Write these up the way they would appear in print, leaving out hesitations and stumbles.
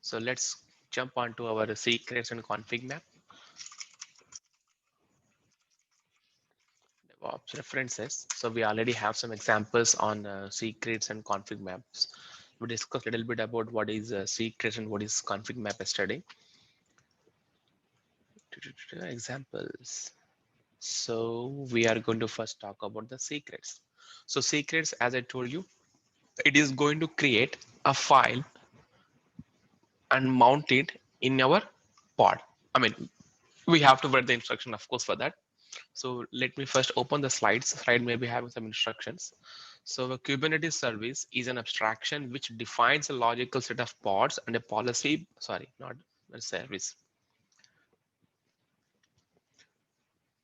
So let's jump onto our secrets and config map. DevOps references. So we already have some examples on secrets and config maps. We discussed a little bit about what is secrets and what is config map yesterday. Examples. So we are going to first talk about the secrets. So secrets, as I told you, it is going to create a file and mount it in our pod. I mean, we have to write the instruction, of course, for that. So let me first open the slides. Slide may be having some instructions. So a Kubernetes service is an abstraction which defines a logical set of pods and a policy, sorry, not a service.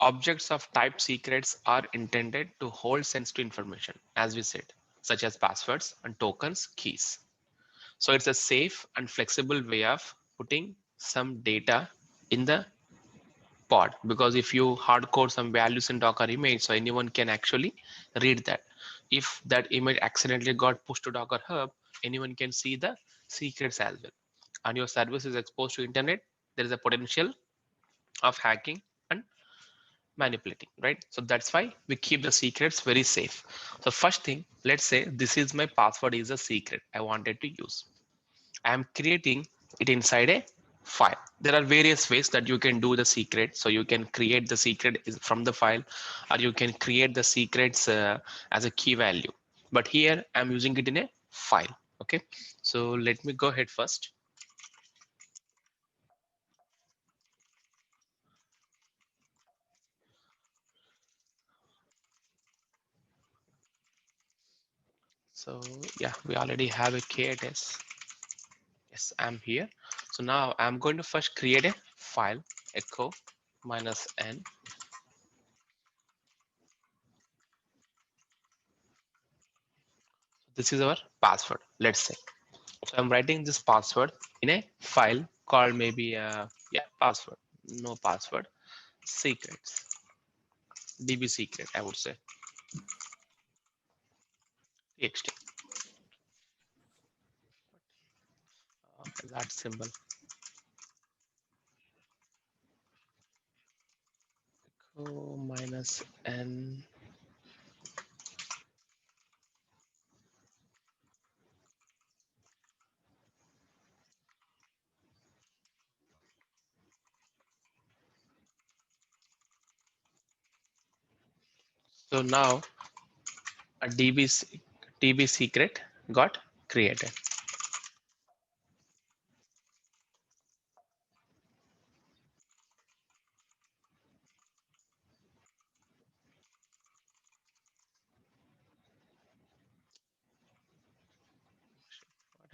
Objects of type secrets are intended to hold sensitive information, as we said, such as passwords and tokens, keys. So it's a safe and flexible way of putting some data in the pod, because if you hard code some values in Docker image, so anyone can actually read that. If that image accidentally got pushed to Docker Hub, anyone can see the secrets as well. And your service is exposed to internet, there is a potential of hacking and manipulating, right? So that's why we keep the secrets very safe. So first thing, let's say this is my password is a secret I wanted to use. I am creating it inside a file. There are various ways that you can do the secret. So you can create the secret from the file, or you can create the secrets as a key value. But here I'm using it in a file. Okay, so let me go ahead first. So yeah, we already have a KTS. Yes, I'm here. So now I'm going to first create a file, echo -n. This is our password, let's say. So I'm writing this password in a file called maybe yeah, password, no password, secrets, db secret, I would say, txt. That symbol. Echo -n. So now a db secret got created.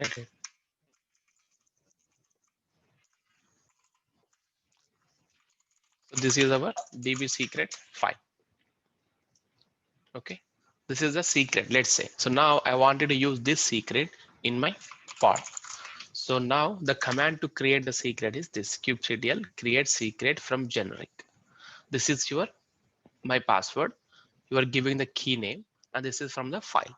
Okay. So this is our db secret file. Okay, this is the secret, let's say. So now I wanted to use this secret in my pod. So now the command to create the secret is this kubectl create secret from generic. This is your my password. You are giving the key name, and this is from the file.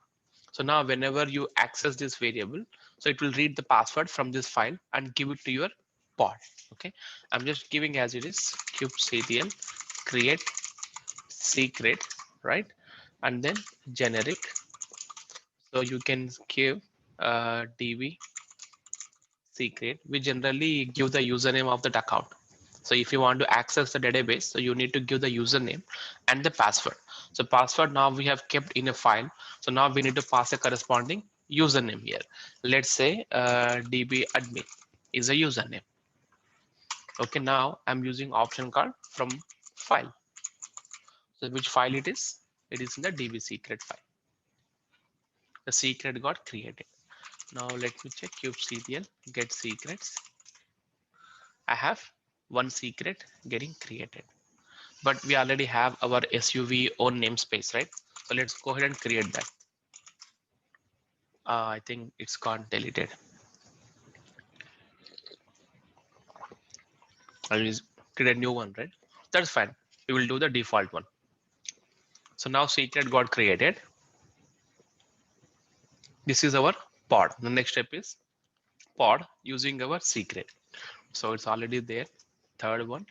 So now whenever you access this variable, so it will read the password from this file and give it to your pod. Okay, I'm just giving as it is kubectl create secret, right? And then generic. So you can give db secret. We generally give the username of that account. So if you want to access the database, so you need to give the username and the password. So password now we have kept in a file. So now we need to pass a corresponding username here. Let's say db admin is a username. Okay, now I'm using option called from file. So which file it is? It is in the db secret file. The secret got created. Now let me check kubectl get secrets. I have one secret getting created, but we already have our SUV own namespace, right? So let's go ahead and create that. I think it's got deleted. I'll just create a new one, right? That's fine. We will do the default one. So now secret got created. This is our pod. The next step is pod using our secret. So it's already there. Third one.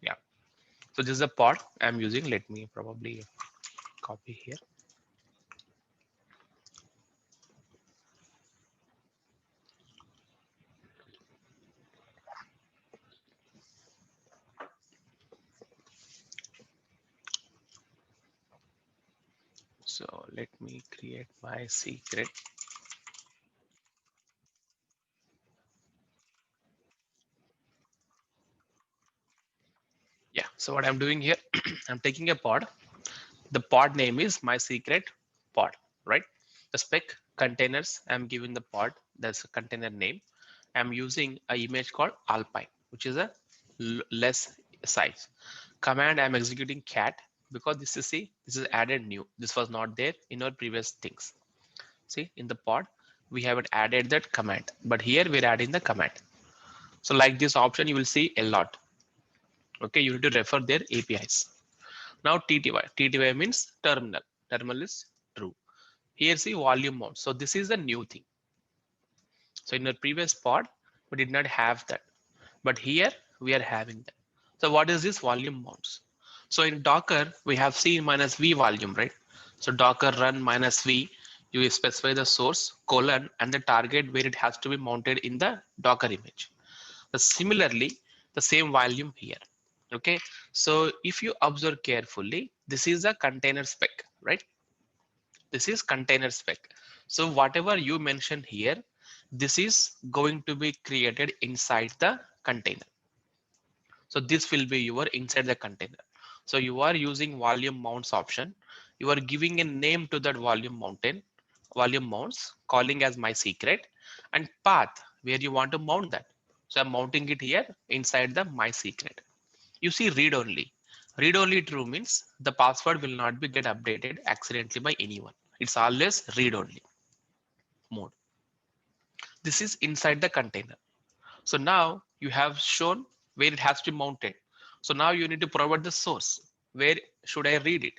Yeah. So this is a pod I'm using. Let me probably copy here. So let me create my secret. Yeah. So what I'm doing here, I'm taking a pod. The pod name is my secret pod, right? The spec containers, I'm giving the pod, that's a container name. I'm using a image called Alpine, which is a less size. Command I'm executing cat because this is added new. This was not there in our previous things. See, in the pod, we haven't added that command, but here we're adding the command. So like this option, you will see a lot. Okay, you need to refer their APIs. Now TTY means terminal. Terminal is true. Here see volume mount. So this is a new thing. So in our previous pod, we did not have that, but here we are having that. So what is this volume mounts? So in Docker, we have seen minus V volume, right? So Docker run minus V, you specify the source colon and the target where it has to be mounted in the Docker image. So similarly, the same volume here. Okay. So if you observe carefully, this is a container spec, right? This is container spec. So whatever you mentioned here, this is going to be created inside the container. So this will be your inside the container. So you are using volume mounts option. You are giving a name to that volume mounts, calling as my secret, and path where you want to mount that. So I'm mounting it here inside the my secret. You see read only. Read only true means the password will not be get updated accidentally by anyone. It's always read only mode. This is inside the container. So now you have shown where it has to be mounted. So now you need to provide the source. Where should I read it?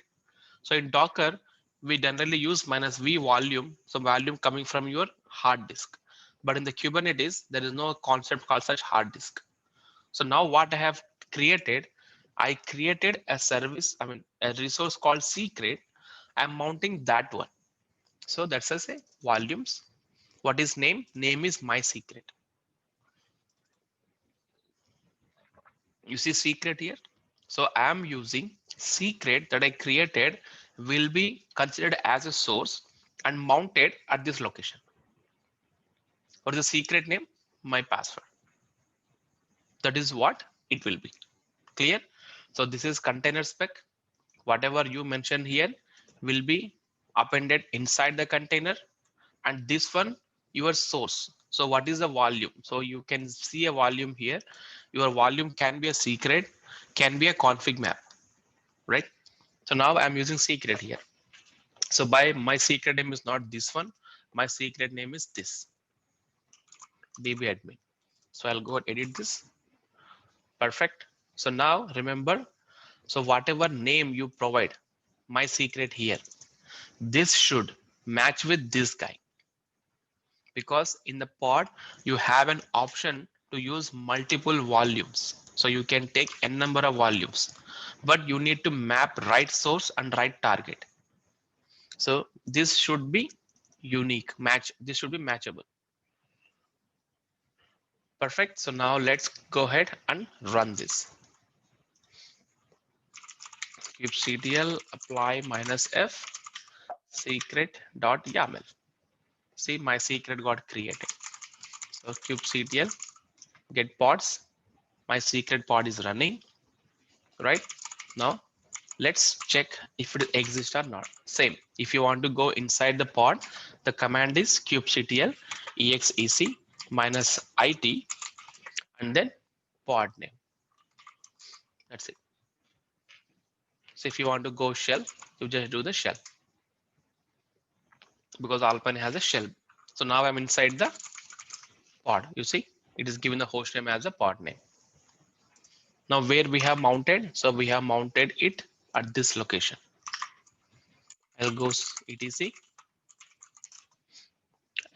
So in Docker, we generally use minus V volume. So volume coming from your hard disk. But in the Kubernetes, there is no concept called such hard disk. So now what I have created, I created a service, a resource called secret. I'm mounting that one. So that's a say volumes. What is name? Name is my secret. You see secret here. So I'm using secret that I created will be considered as a source and mounted at this location. What is the secret name? My password. That is what it will be. Clear? So this is container spec. Whatever you mentioned here will be appended inside the container, and this one your source. So what is the volume? So you can see a volume here. Your volume can be a secret, can be a config map, right? So now I'm using secret here. So by my secret name is not this one. My secret name is this DB admin. So I'll go and edit this. Perfect. So now remember, so whatever name you provide, my secret here, this should match with this guy, because in the pod you have an option to use multiple volumes. So you can take n number of volumes, but you need to map right source and right target. So this should be unique match. This should be matchable. Perfect. So now let's go ahead and run this. kubectl apply -f secret.yaml. See, my secret got created. So kubectl get pods. My secret pod is running right now. Let's check if it exists or not. Same. If you want to go inside the pod, the command is kubectl exec -it and then pod name. That's it. So if you want to go shell, you just do the shell because Alpine has a shell. So now I'm inside the pod. You see, it is given the host name as a pod name. Now where we have mounted, so we have mounted it at this location. I'll go etc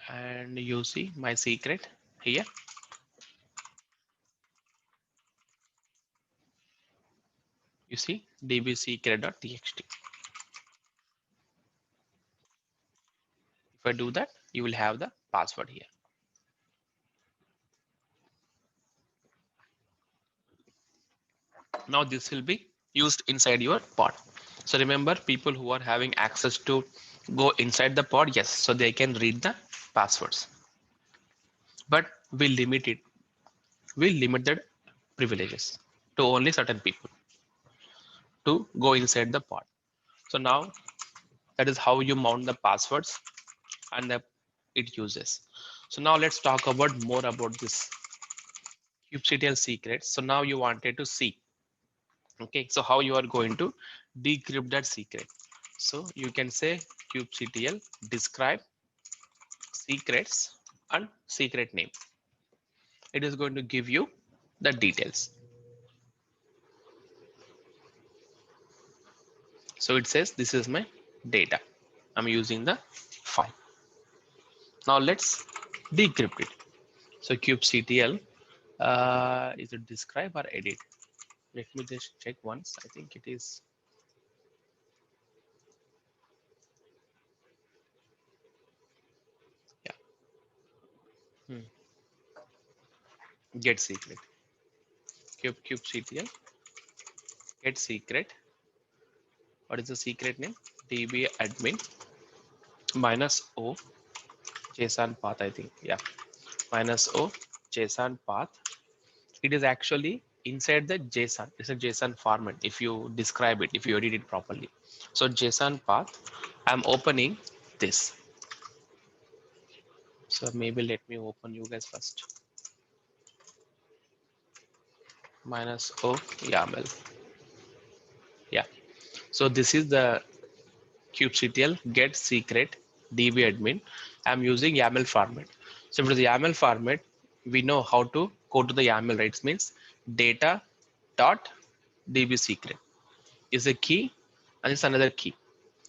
and you see my secret here. You see dbsecret.txt. If I do that, you will have the password here. Now this will be used inside your pod. So remember, people who are having access to go inside the pod, yes, so they can read the passwords. But we limit it. We limited privileges to only certain people to go inside the pod. So now that is how you mount the passwords and it uses. So now let's talk about more about this kubectl secrets. So now you wanted to see, okay, so how you are going to decrypt that secret. So you can say kubectl describe secrets and secret name. It is going to give you the details. So it says this is my data. I'm using the file. Now let's decrypt it. So kubectl, is it describe or edit? Let me just check once. I think it is. Yeah. Get secret. Kubectl get secret. What is the secret name? db admin minus o json path. I think, yeah, minus o json path. It is actually inside the JSON. It's a JSON format if you describe it, if you edit it properly. So JSON path, I'm opening this. So maybe let me open you guys first. Minus O YAML. Yeah. So this is the kubectl get secret db admin. I'm using YAML format. So for the YAML format, we know how to go to the YAML, right? It means data dot db secret is a key and it's another key.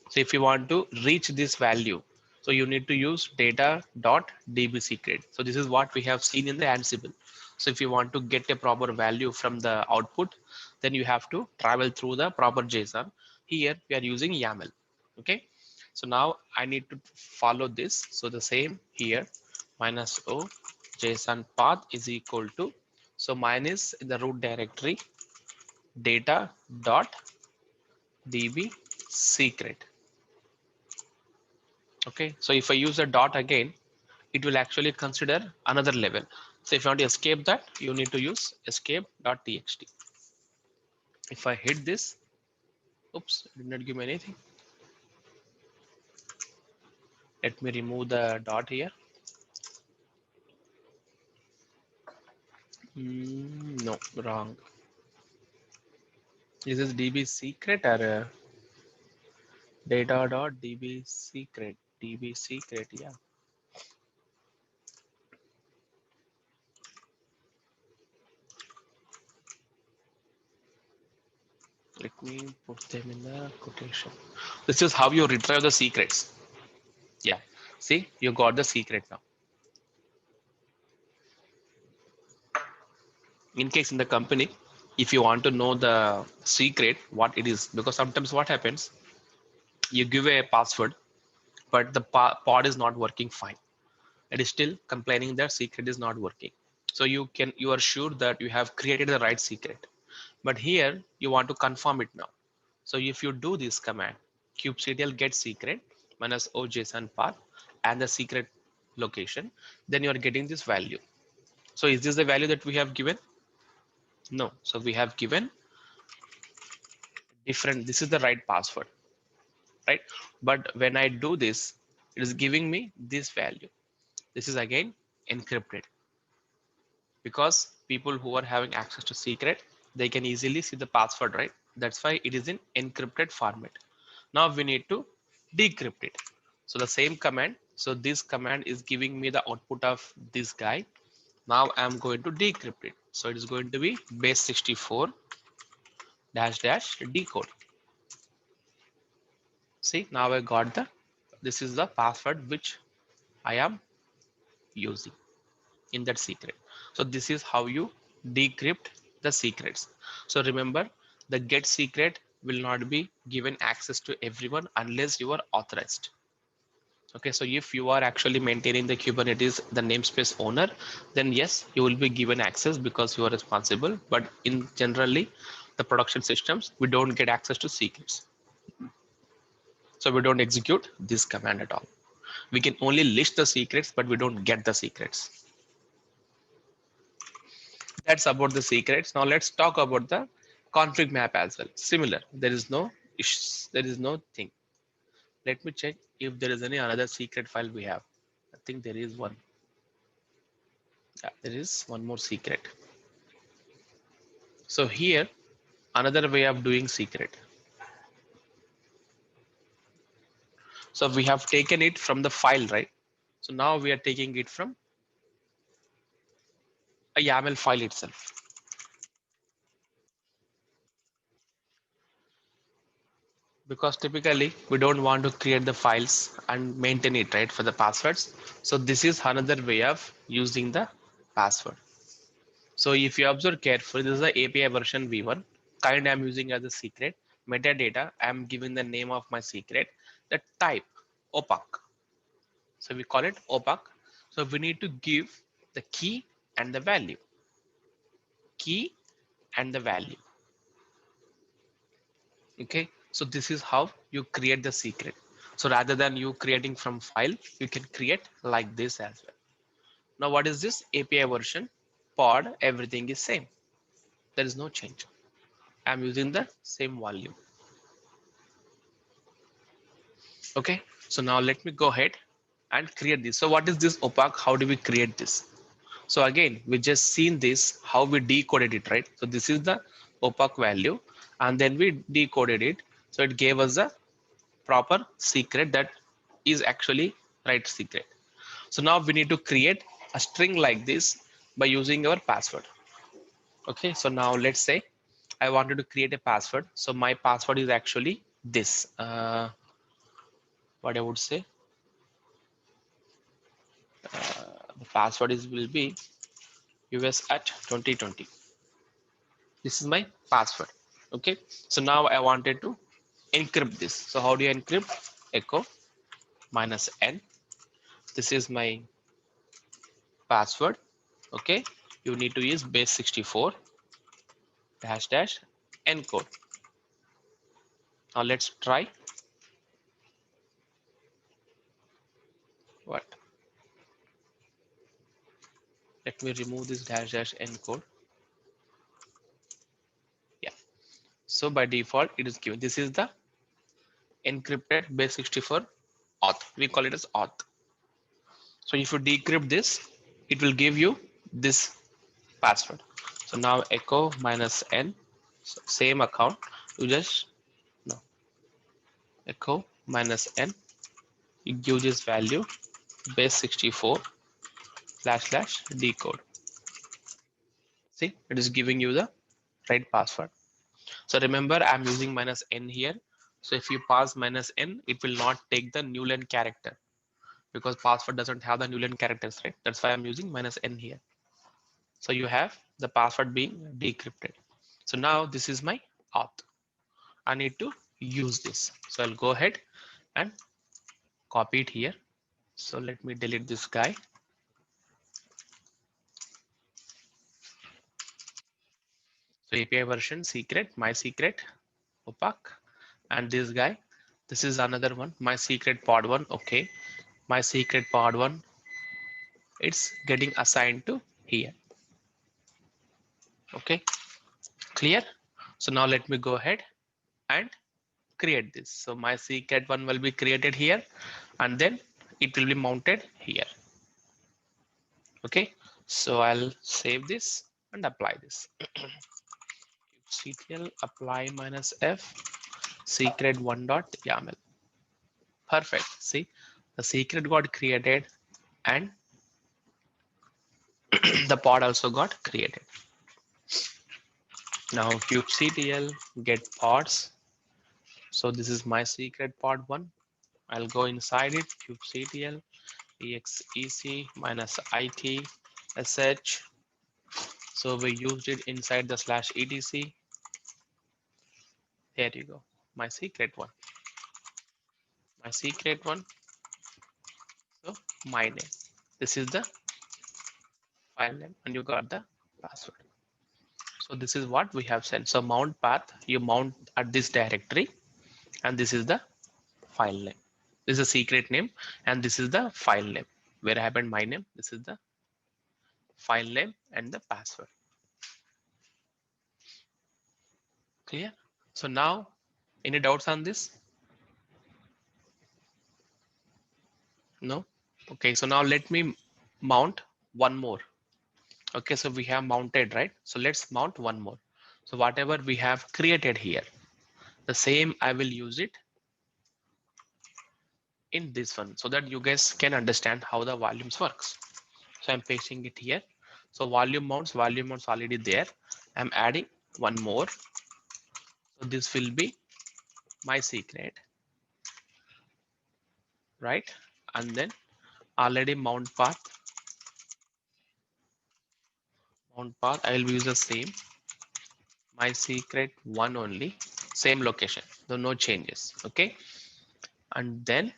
So if you want to reach this value, so you need to use data dot db secret. So this is what we have seen in the Ansible. So if you want to get a proper value from the output, then you have to travel through the proper JSON. Here we are using YAML. Okay. So now I need to follow this. So the same here, minus O JSON path is equal to, so mine is in the root directory data dot db secret. Okay, so if I use a dot again, it will actually consider another level. So if you want to escape that, you need to use escape.txt. If I hit this, oops, it did not give me anything. Let me remove the dot here. No, wrong. Is this db secret or data.db secret? db secret, yeah. Let me put them in the quotation. This is how you retrieve the secrets. Yeah, see, you got the secret now. In case in the company, if you want to know the secret what it is, because sometimes what happens, you give a password but the pod is not working fine, it is still complaining that secret is not working. So you are sure that you have created the right secret, but here you want to confirm it now. So if you do this command kubectl get secret minus o json path and the secret location, then you are getting this value. So is this the value that we have given? No, so we have given different. This is the right password, right? But when I do this, it is giving me this value. This is again encrypted because people who are having access to secret, they can easily see the password, right? That's why it is in encrypted format. Now we need to decrypt it. So the same command. So this command is giving me the output of this guy. Now I'm going to decrypt it. So it is going to be base 64 dash dash decode. See, now I got the, this is the password which I am using in that secret. So this is how you decrypt the secrets. So remember, the get secret will not be given access to everyone unless you are authorized. Okay, so if you are actually maintaining the Kubernetes, the namespace owner, then yes, you will be given access because you are responsible. But in generally, the production systems, we don't get access to secrets. So we don't execute this command at all. We can only list the secrets, but we don't get the secrets. That's about the secrets. Now let's talk about the config map as well. Similar, there is no issues, there is no thing. Let me check if there is any another secret file we have. I think there is one. Yeah, there is one more secret. So here, another way of doing secret. So we have taken it from the file, right? So now we are taking it from a YAML file itself. Because typically we don't want to create the files and maintain it, right, for the passwords. So this is another way of using the password. So if you observe carefully, this is the API version v1. Kind I'm using as a secret. Metadata, I'm giving the name of my secret. The type, opaque. So we call it opaque. So we need to give the key and the value. Key and the value. Okay, so this is how you create the secret. So rather than you creating from file, you can create like this as well. Now what is this API version? Pod, everything is same. There is no change. I'm using the same volume. Okay, so now let me go ahead and create this. So what is this opaque? How do we create this? So again, we just seen this, how we decoded it, right? So this is the opaque value and then we decoded it. So it gave us a proper secret that is actually right secret. So now we need to create a string like this by using our password. Okay, so now let's say I wanted to create a password. So my password is actually this. What I would say, the password is will be US at 2020. This is my password. Okay, so now I wanted to encrypt this. So how do you encrypt? Echo minus n. This is my password. Okay, you need to use base 64 dash dash encode. Now let's try. What? Let me remove this dash dash encode. Yeah, so by default it is given. This is the encrypted base 64 auth. We call it as auth. So if you decrypt this, it will give you this password. So now echo minus n, so same account, you just no echo minus n, you give this value base 64 slash slash decode. See, it is giving you the right password. So remember, I'm using minus n here. So if you pass minus n, it will not take the newlen character because password doesn't have the newlen characters, right? That's why I'm using minus n here. So you have the password being decrypted. So now this is my auth. I need to use this. So I'll go ahead and copy it here. So let me delete this guy. So API version secret, my secret, opaque, and this guy. This is another one, my secret pod one. Okay, my secret pod one. It's getting assigned to here. Okay, clear. So now let me go ahead and create this. So my secret one will be created here, and then it will be mounted here. Okay, so I'll save this and apply this. kubectl apply minus f secret one dot YAML. Perfect. See, the secret got created and the pod also got created. Now kubectl get pods. So this is my secret pod one. I'll go inside it, kubectl exec minus it sh. So we used it inside the slash etc. Here you go. My secret one. My secret one. So my name. This is the file name, and you got the password. So this is what we have sent. So mount path, you mount at this directory, and this is the file name. This is a secret name, and this is the file name. Where I happened my name. This is the file name and the password. Clear? So now, any doubts on this? No? Okay, so now let me mount one more. Okay, so we have mounted, right? So let's mount one more. So whatever we have created here, the same I will use it in this one so that you guys can understand how the volumes works. So I'm pasting it here. So volume mounts already there. I'm adding one more. So this will be my secret, right? And then already mount path, I will use the same, my secret one only, same location, so no changes. Okay, and then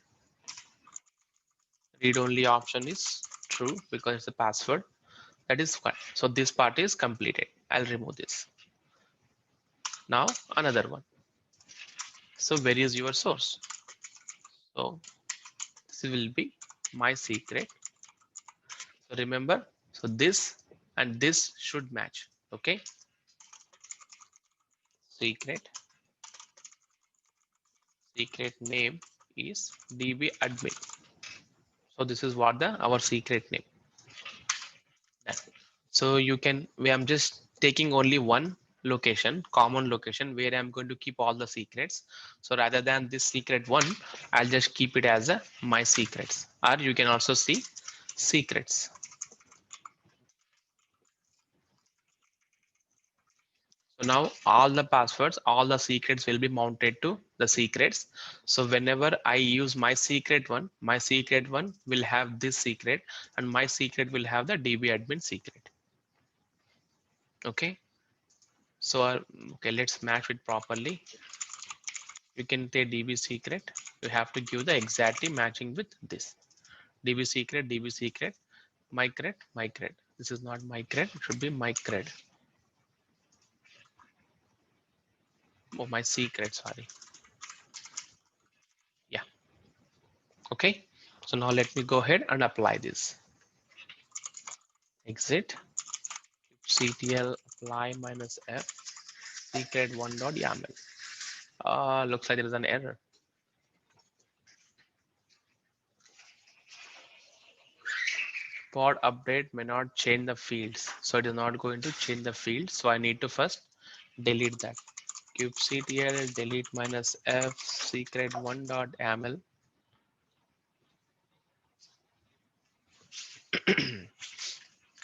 read only option is true because it's a password. That is fine. So this part is completed. I'll remove this. Now another one. So where is your source? So this will be my secret. So remember, so this and this should match. Okay, secret name is db admin. So this is what the our secret name. So you can, I'm just taking only one location, common location where I'm going to keep all the secrets. So rather than this secret one, I'll just keep it as a my secrets, or you can also see secrets. So now all the passwords, all the secrets will be mounted to the secrets. So whenever I use my secret one will have this secret, and my secret will have the DB admin secret. Okay. So okay, let's match it properly. You can take DB secret. You have to give the exactly matching with this. DB secret, my cred. This is not my cred, it should be my cred. Oh, my secret, sorry. Yeah, okay. So now let me go ahead and apply this. Exit, ctl apply minus f, secret one dot yaml. Looks like there is an error. Pod update may not change the fields. So it is not going to change the fields. So I need to first delete that. kubectl delete minus f secret one dot yaml.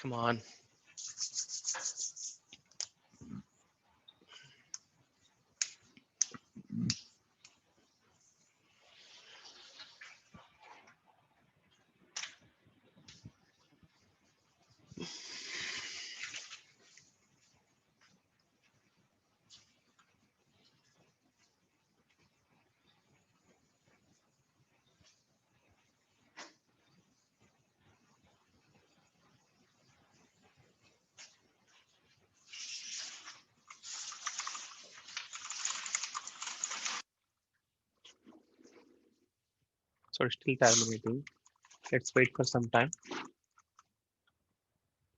Come on. So it's still terminating. Let's wait for some time.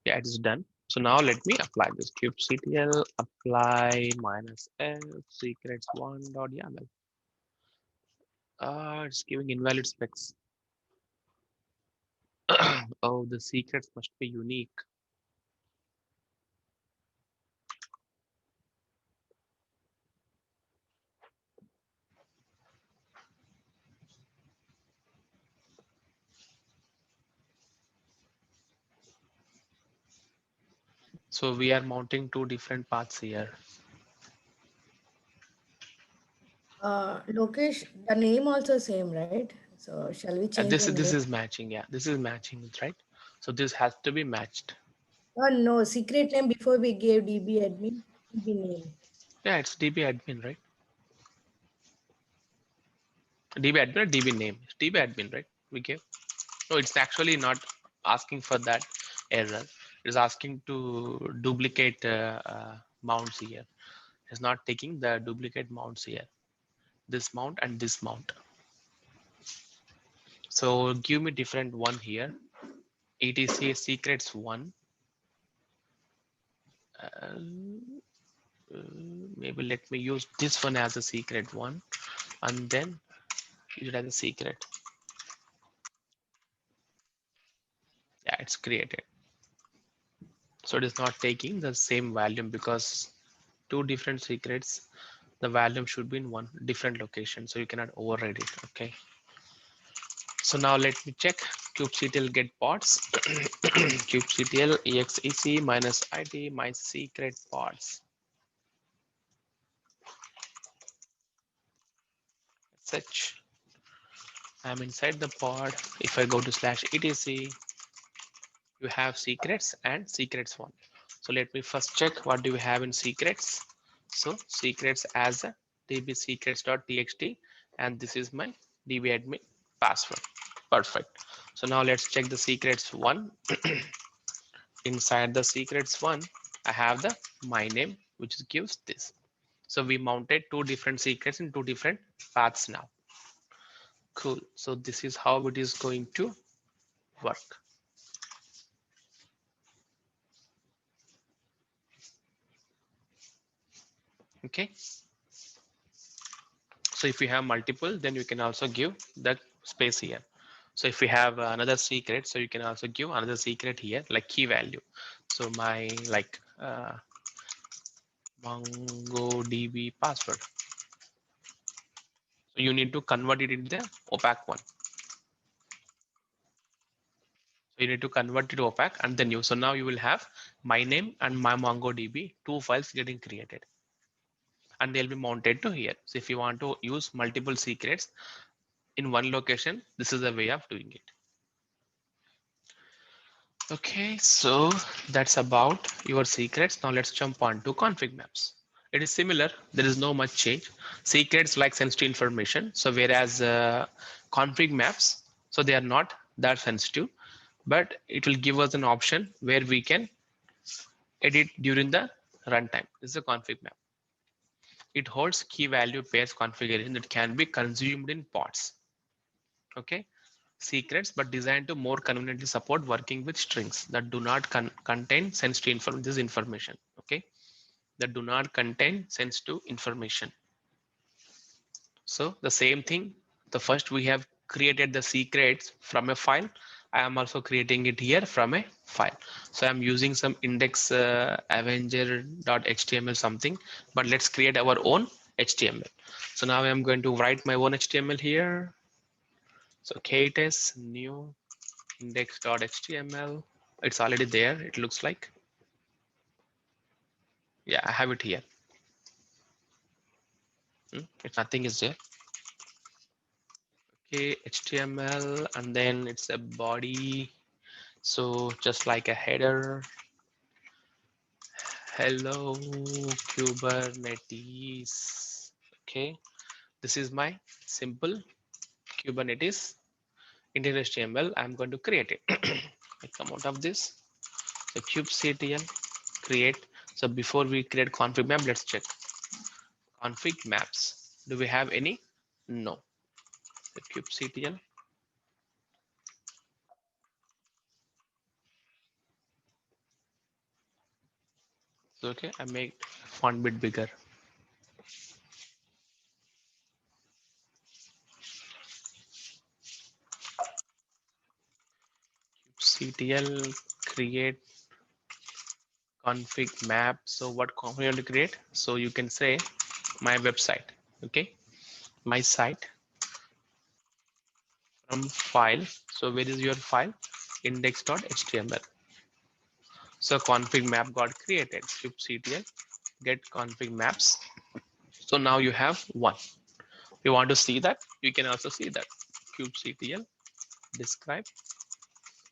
Yeah, it is done. So now let me apply this kubectl apply minus f secrets one dot yaml. It's giving invalid specs. Oh, the secrets must be unique. So we are mounting two different paths here. Lokesh, the name also same, right? So shall we And change this the this name? is matching. Yeah, this is matching, right? So this has to be matched. Oh no, secret name before we gave DB admin, DB name. Yeah, it's DB admin, right? DB admin or DB name. It's DB admin, right? We gave. No, it's actually not asking for that error. It's asking to duplicate mounts here. It's not taking the duplicate mounts here. This mount and this mount. So give me different one here. etc secrets one. Uh, maybe let me use this one as a secret one, and then use it as a secret. Yeah, it's created. So it is not taking the same volume because two different secrets, the volume should be in one different location. So you cannot override it. Okay. So now let me check kubectl get pods kubectl exec minus id my secret pods such. I'm inside the pod. If I go to slash etc, you have secrets and secrets one. So let me first check what do we have in secrets. So secrets as a db secrets.txt, and this is my dbadmin password. Perfect. So now let's check the secrets one. Inside the secrets one, I have the my name, which gives this. So we mounted two different secrets in two different paths now. Cool. So this is how it is going to work. Okay. So if we have multiple, then you can also give the space here. So if we have another secret, so you can also give another secret here, like key value. So my like MongoDB password. So you need to convert it into the opaque one. So you need to convert it to opaque and then you. So now you will have my name and my MongoDB, two files getting created. And they'll be mounted to here. So if you want to use multiple secrets in one location, this is the way of doing it. Okay, so that's about your secrets. Now let's jump on to config maps. It is similar. There is no much change. Secrets like sensitive information. So whereas config maps, so they are not that sensitive, but it will give us an option where we can edit during the runtime. This is a config map. It holds key value pairs configuration that can be consumed in pods. Okay, secrets, but designed to more conveniently support working with strings that do not contain sensitive this information. Okay, that do not contain sensitive information. So the same thing. The first we have created the secrets from a file. I am also creating it here from a file. So I'm using some index avenger.html something, but let's create our own HTML. So now I'm going to write my own HTML here. So kts new index.html. It's already there. It looks like. Yeah, I have it here. If nothing is there. Okay, HTML, and then it's a body. So just like a header. Hello, Kubernetes. Okay, this is my simple Kubernetes integral HTML. I'm going to create it. I come out of this. So kubectl create. So before we create config map, let's check config maps. Do we have any? No. So kubectl. So okay, I make font bit bigger. kubectl create config map. So what config you want to create? So you can say my website. Okay, my site from file. So where is your file? Index.html. So config map got created. kubectl get config maps. So now you have one. You want to see that? You can also see that. kubectl describe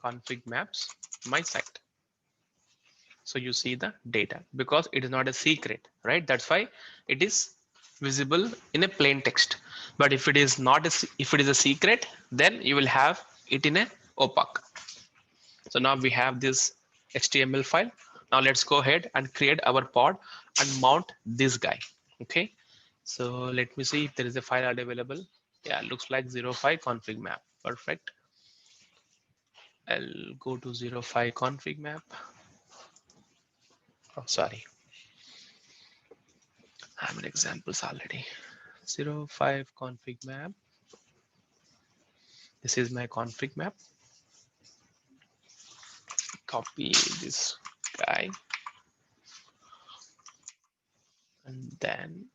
config maps my site. So you see the data because it is not a secret, right? That's why it is visible in a plain text. But if it is not if it is a secret, then you will have it in a opaque. So now we have this HTML file. Now let's go ahead and create our pod and mount this guy. Okay. So let me see if there is a file available. Yeah, looks like 05 config map. Perfect. I'll go to 05 config map. Oh, sorry. I have an examples already. 05 config map. This is my config map. Copy this guy. And then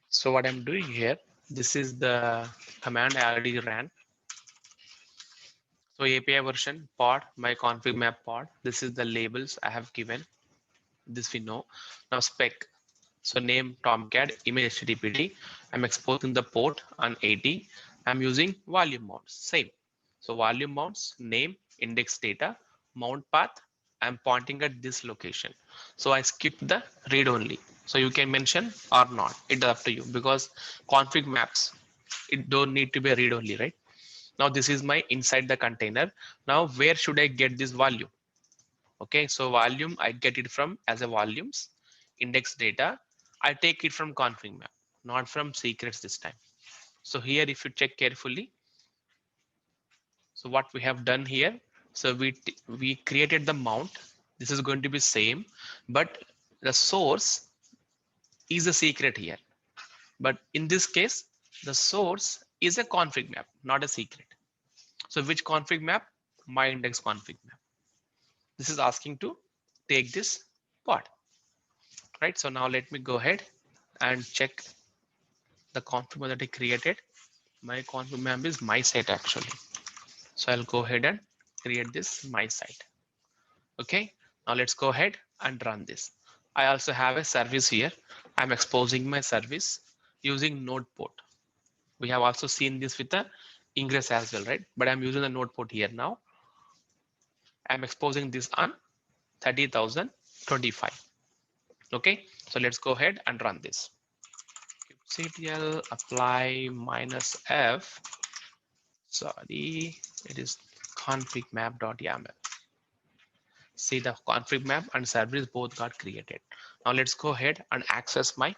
so what I'm doing here, this is the command I already ran. So API version pod, my config map pod. This is the labels I have given. This we know. Now spec. So name Tomcat, image HTTPD. I'm exporting the port on 80. I'm using volume mounts, same. So volume mounts, name, index data, mount path. I'm pointing at this location. So I skip the read only. So you can mention or not. It's up to you because config maps, it don't need to be read only, right? Now this is my inside the container. Now where should I get this volume? Okay, so volume, I get it from as a volumes, index data. I take it from config map, not from secrets this time. So here, if you check carefully, so what we have done here, so we created the mount. This is going to be same, but the source is a secret here. But in this case, the source is a config map, not a secret. So which config map? My index config map. This is asking to take this pod, right? So now let me go ahead and check the config map that I created. My config map is my site actually. So I'll go ahead and create this my site. Okay, now let's go ahead and run this. I also have a service here. I'm exposing my service using node port. We have also seen this with the ingress as well, right? But I'm using the node port here now. I'm exposing this on 30,025. Okay, so let's go ahead and run this. kubectl apply -f. Sorry, it is config map.yaml. See the config map and service both got created. Now let's go ahead and access my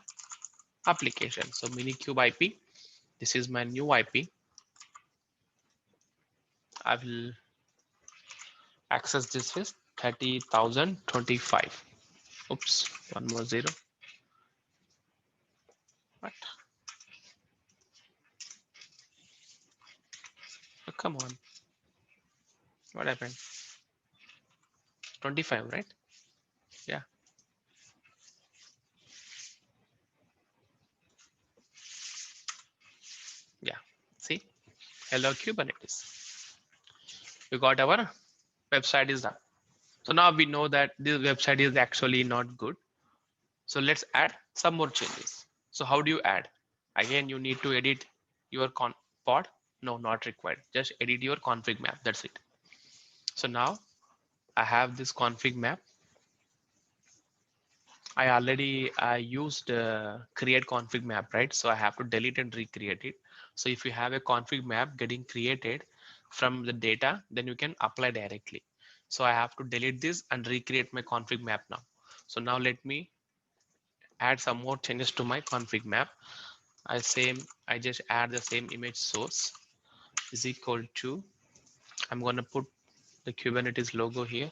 application. So Minikube IP, this is my new IP. I will access this with 30,025. Oops, one more zero. What? Oh, come on. What happened? 25, right? Yeah. Yeah. See? Hello Kubernetes. We got our website is done. So now we know that this website is actually not good. So let's add some more changes. So how do you add? Again, you need to edit your pod. No, not required. Just edit your config map. That's it. So now I have this config map. I already used create config map, right? So I have to delete and recreate it. So if you have a config map getting created from the data, then you can apply directly. So I have to delete this and recreate my config map now. So now let me add some more changes to my config map. I just add the same image source is equal to, I'm going to put the Kubernetes logo here.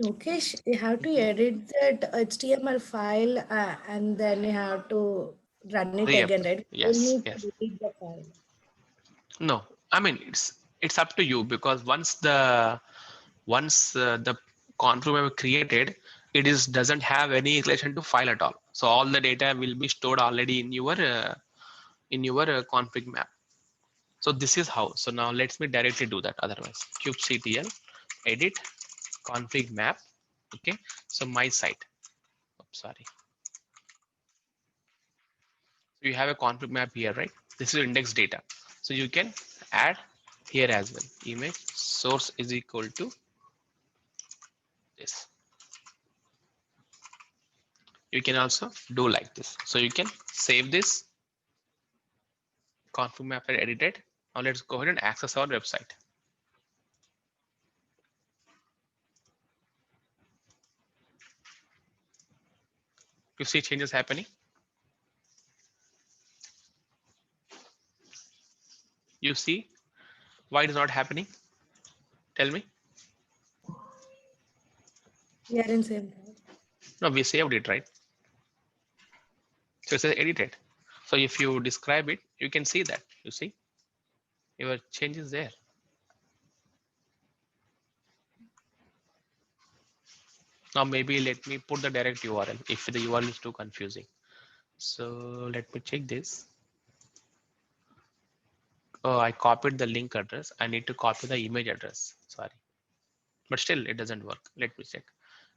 Lokesh, you have to edit that HTML file and then you have to run it again, right? You Yes, need to yes. delete the file. No, I mean, it's up to you because once the config map created, it is doesn't have any relation to file at all. So all the data will be stored already in your in your config map. So this is how. So now let me directly do that. Otherwise, kubectl edit config map. Okay. So my site. Oops, sorry. So you have a config map here, right? This is index data. So you can add here as well. Image source is equal to this. You can also do like this. So you can save this config map and edit it. Now let's go ahead and access our website. You see changes happening. You see why it is not happening? Tell me. We are in same tab. No, we saved it, right? So it says edited. So if you describe it, you can see that. You see your changes there. Now maybe let me put the direct URL if the URL is too confusing. So let me check this. Oh, I copied the link address. I need to copy the image address. Sorry, but still it doesn't work. Let me check.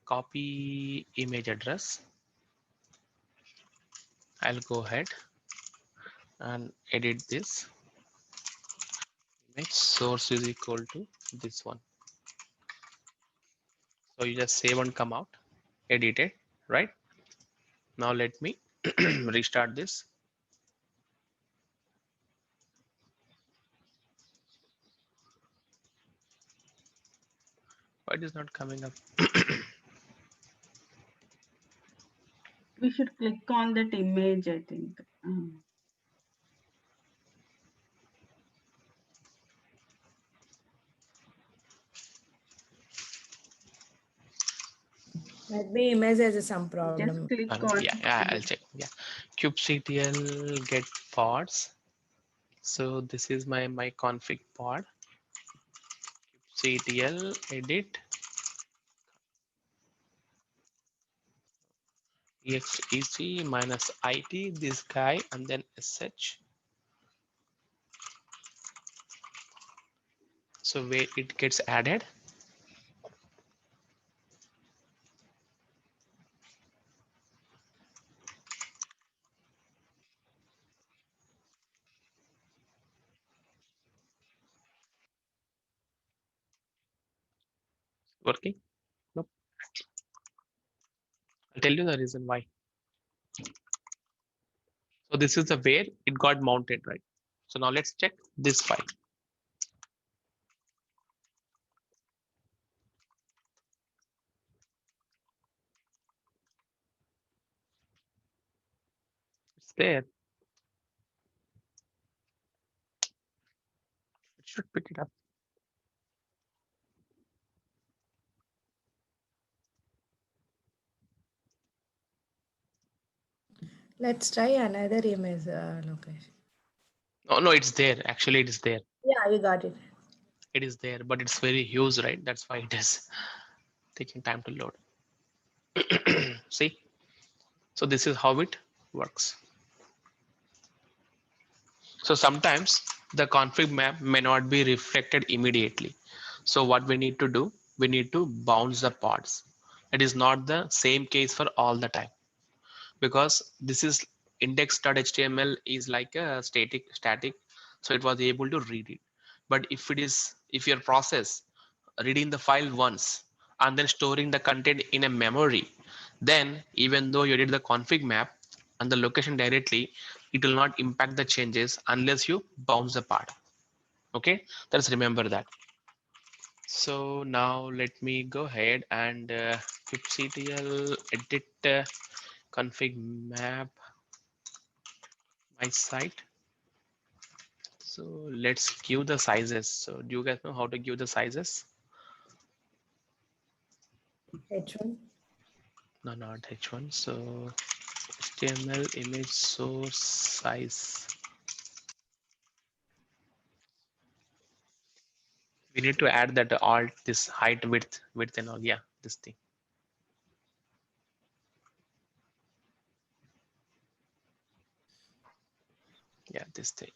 Copy image address. I'll go ahead and edit this. Image source is equal to this one. So you just save and come out, edit it, right? Now let me restart this. Why it is not coming up? We should click on that image, I think. Maybe image has some Just problem. click on. Yeah, I'll check. Yeah, kubectl get pods. So this is my config pod. kubectl edit exec minus it, this guy, and then sh. So where it gets added. Working? Nope. I'll tell you the reason why. So this is the where it got mounted, right? So now let's check this file. It's there. It should pick it up. Let's try another image, Lokesh. Oh no, it's there. Actually, it is there. Yeah, you got it. It is there, but it's very huge, right? That's why it is taking time to load. See? So this is how it works. So sometimes the config map may not be reflected immediately. So what we need to do, we need to bounce the pods. It is not the same case for all the time because this is index.html is like a static. So it was able to read it. But if your process reading the file once and then storing the content in a memory, then even though you did the config map and the location directly, it will not impact the changes unless you bounce the part. Okay, let's remember that. So now let me go ahead and kubectl edit config map my site. So let's give the sizes. So do you guys know how to give the sizes? H1. No, not H1. So HTML image source size. We need to add that alt, this height, width and all. Yeah, this thing. Yeah, this thing.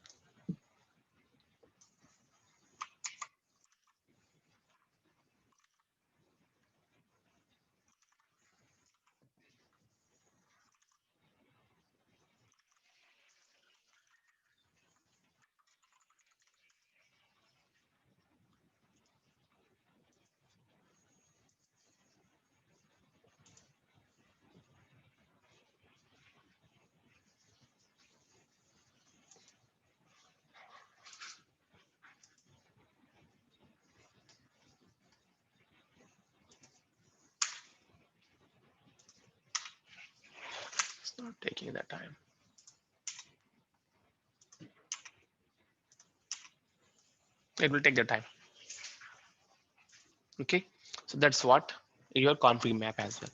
It's not taking the time. It will take the time. Okay, so that's what your config map as well.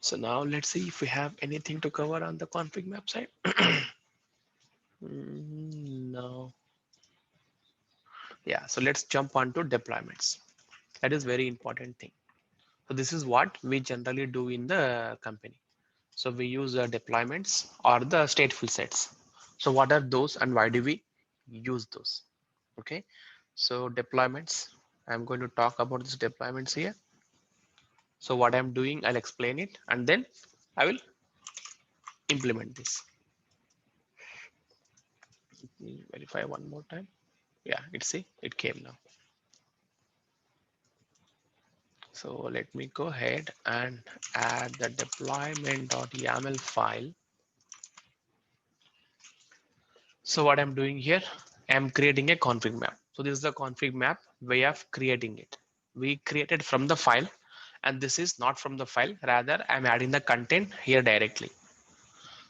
So now let's see if we have anything to cover on the config map side. No. Yeah, so let's jump on to deployments. That is very important thing. So this is what we generally do in the company. So we use deployments or the stateful sets. So what are those and why do we use those? Okay, so deployments, I'm going to talk about these deployments here. So what I'm doing, I'll explain it and then I will implement this. Let me verify one more time. Yeah, it came now. So let me go ahead and add the deployment.yaml file. So what I'm doing here, I'm creating a config map. So this is the config map way of creating it. We created from the file and this is not from the file. Rather, I'm adding the content here directly.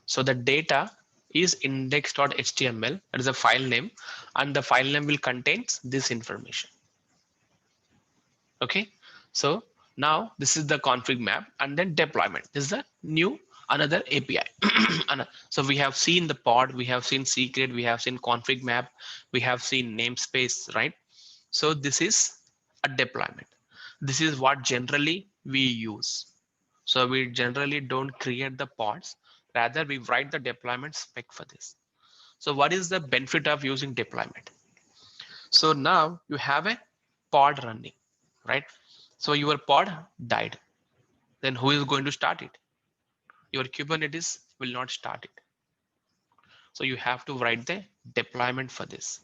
So the data is index.html, that is a file name, and the file name will contain this information. Okay, so now this is the config map and then deployment. This is a new another API. So we have seen the pod, we have seen secret, we have seen config map, we have seen namespace, right? So this is a deployment. This is what generally we use. So we generally don't create the pods, rather we write the deployment spec for this. So what is the benefit of using deployment? So now you have a pod running, right? So your pod died. Then who is going to start it? Your Kubernetes will not start it. So you have to write the deployment for this.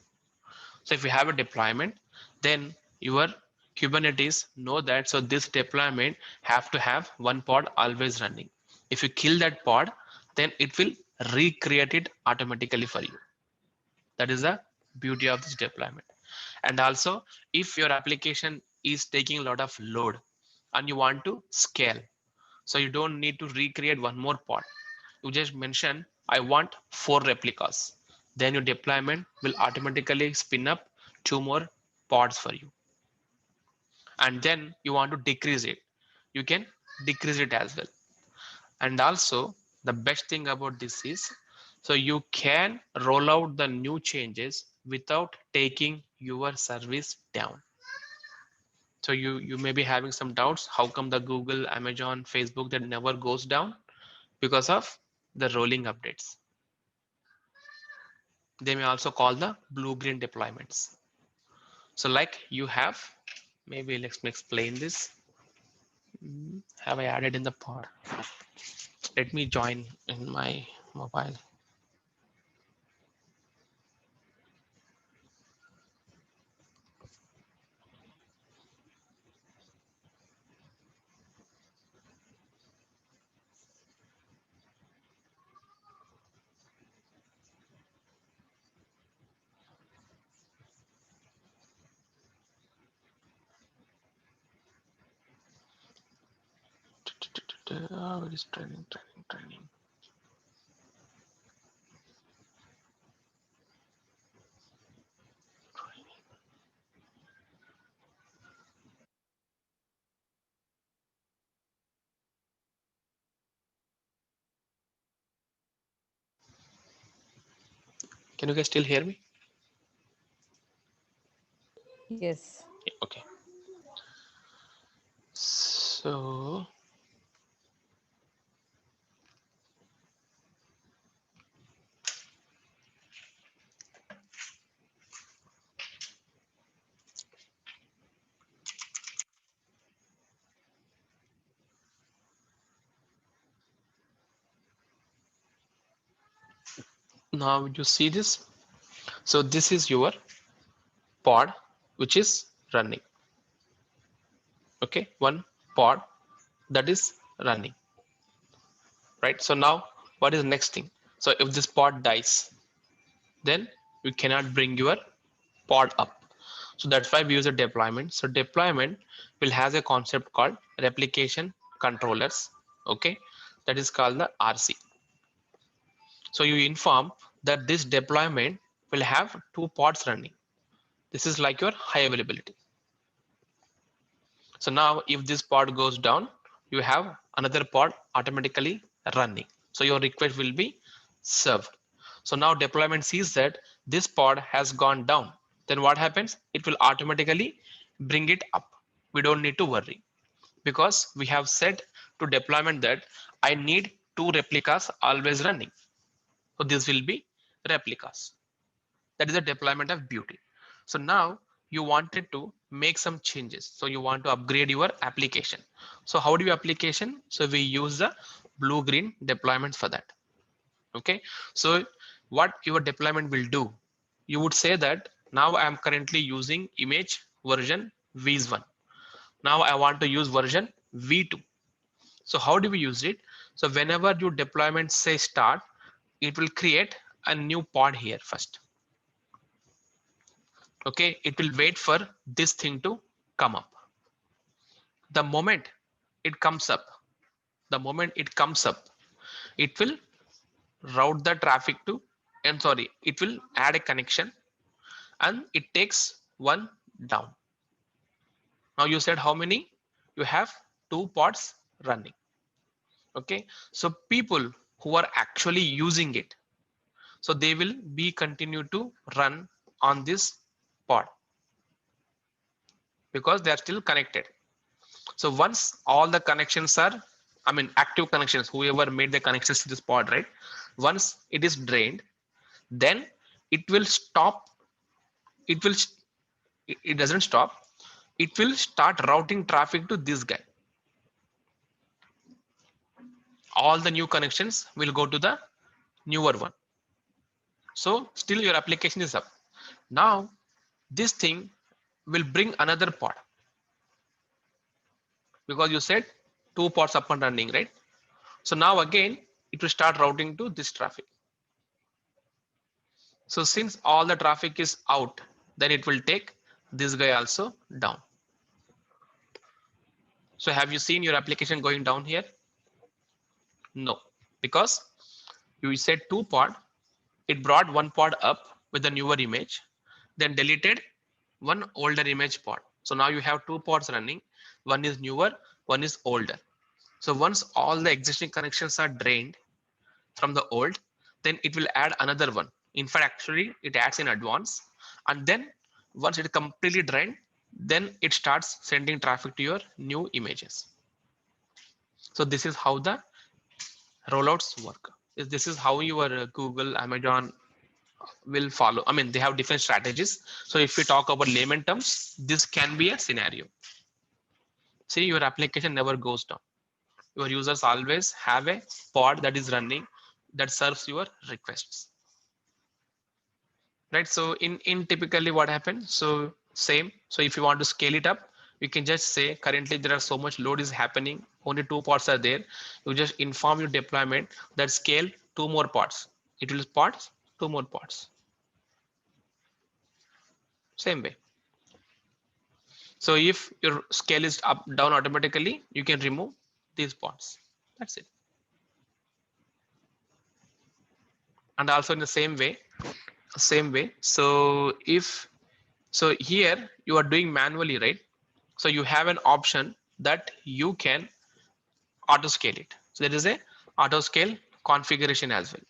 So if you have a deployment, then your Kubernetes know that. So this deployment have to have one pod always running. If you kill that pod, then it will recreate it automatically for you. That is the beauty of this deployment. And also, if your application is taking a lot of load and you want to scale, so you don't need to recreate one more pod. You just mention, I want 4 replicas. Then your deployment will automatically spin up 2 more pods for you. And then you want to decrease it. You can decrease it as well. And also the best thing about this is, so you can roll out the new changes without taking your service down. So you may be having some doubts. How come the Google, Amazon, Facebook that never goes down? Because of the rolling updates. They may also call the blue-green deployments. So like you have, maybe let me explain this. Have I added in the pod? Let me join in my mobile. Oh, it is training. Can you guys still hear me? Yes. Okay. So Now you see this. So this is your pod which is running. Okay, one pod that is running, right? So now what is the next thing? So if this pod dies, then you cannot bring your pod up. So that's why we use a deployment. So deployment will has a concept called replication controllers. Okay, that is called the RC. So you inform that this deployment will have two pods running. This is like your high availability. So now if this pod goes down, you have another pod automatically running. So your request will be served. So now deployment sees that this pod has gone down. Then what happens? It will automatically bring it up. We don't need to worry because we have said to deployment that I need two replicas always running. So this will be replicas. That is a deployment of beauty. So now you wanted to make some changes. So you want to upgrade your application. So how do you application? So we use the blue green deployments for that. Okay. So what your deployment will do, you would say that now I am currently using image version v1. Now I want to use version v2. So how do we use it? So whenever your deployment say start, it will create a new pod here first. Okay, it will wait for this thing to come up. The moment it comes up, it will route the traffic to, and sorry, it will add a connection and it takes one down. Now you said how many? You have two pods running. Okay, so people who are actually using it, so they will be continue to run on this pod because they are still connected. So once all the connections are, I mean, active connections, whoever made the connections to this pod, right? Once it is drained, then it will stop. It will, it doesn't stop. It will start routing traffic to this guy. All the new connections will go to the newer one. So still your application is up. Now this thing will bring another pod because you said two pods up and running, right? So now again, it will start routing to this traffic. So since all the traffic is out, then it will take this guy also down. So have you seen your application going down here? No, because you said two pod, it brought one pod up with the newer image, then deleted one older image pod. So now you have two pods running. One is newer, one is older. So once all the existing connections are drained from the old, then it will add another one. In fact, actually it adds in advance. And then once it completely drained, then it starts sending traffic to your new images. So this is how the rollouts work. This is how your Google, Amazon will follow. I mean, they have different strategies. So if we talk about layman terms, this can be a scenario. See, your application never goes down. Your users always have a pod that is running that serves your requests. Right, so in typically what happens, so same, so if you want to scale it up, you can just say currently there are so much load is happening, only two pods are there. You just inform your deployment that scale two more pods. It will pods, two more pods, same way. So if your scale is up down automatically, you can remove these pods. That's it. And also in the same way, so if, so here you are doing manually, right? So you have an option that you can auto scale it. So there is a auto scale configuration as well.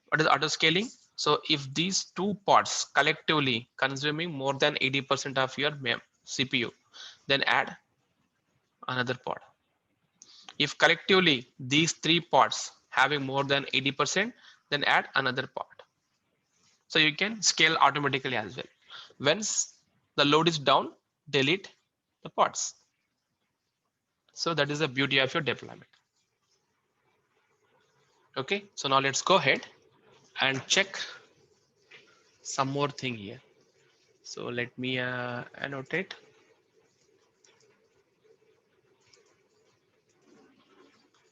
What is auto scaling? So if these two pods collectively consuming more than 80% of your CPU, then add another pod. If collectively these three pods having more than 80%, then add another pod. So you can scale automatically as well. Once the load is down, delete the pods. So that is the beauty of your deployment. Okay, so now let's go ahead and check some more thing here. So let me annotate.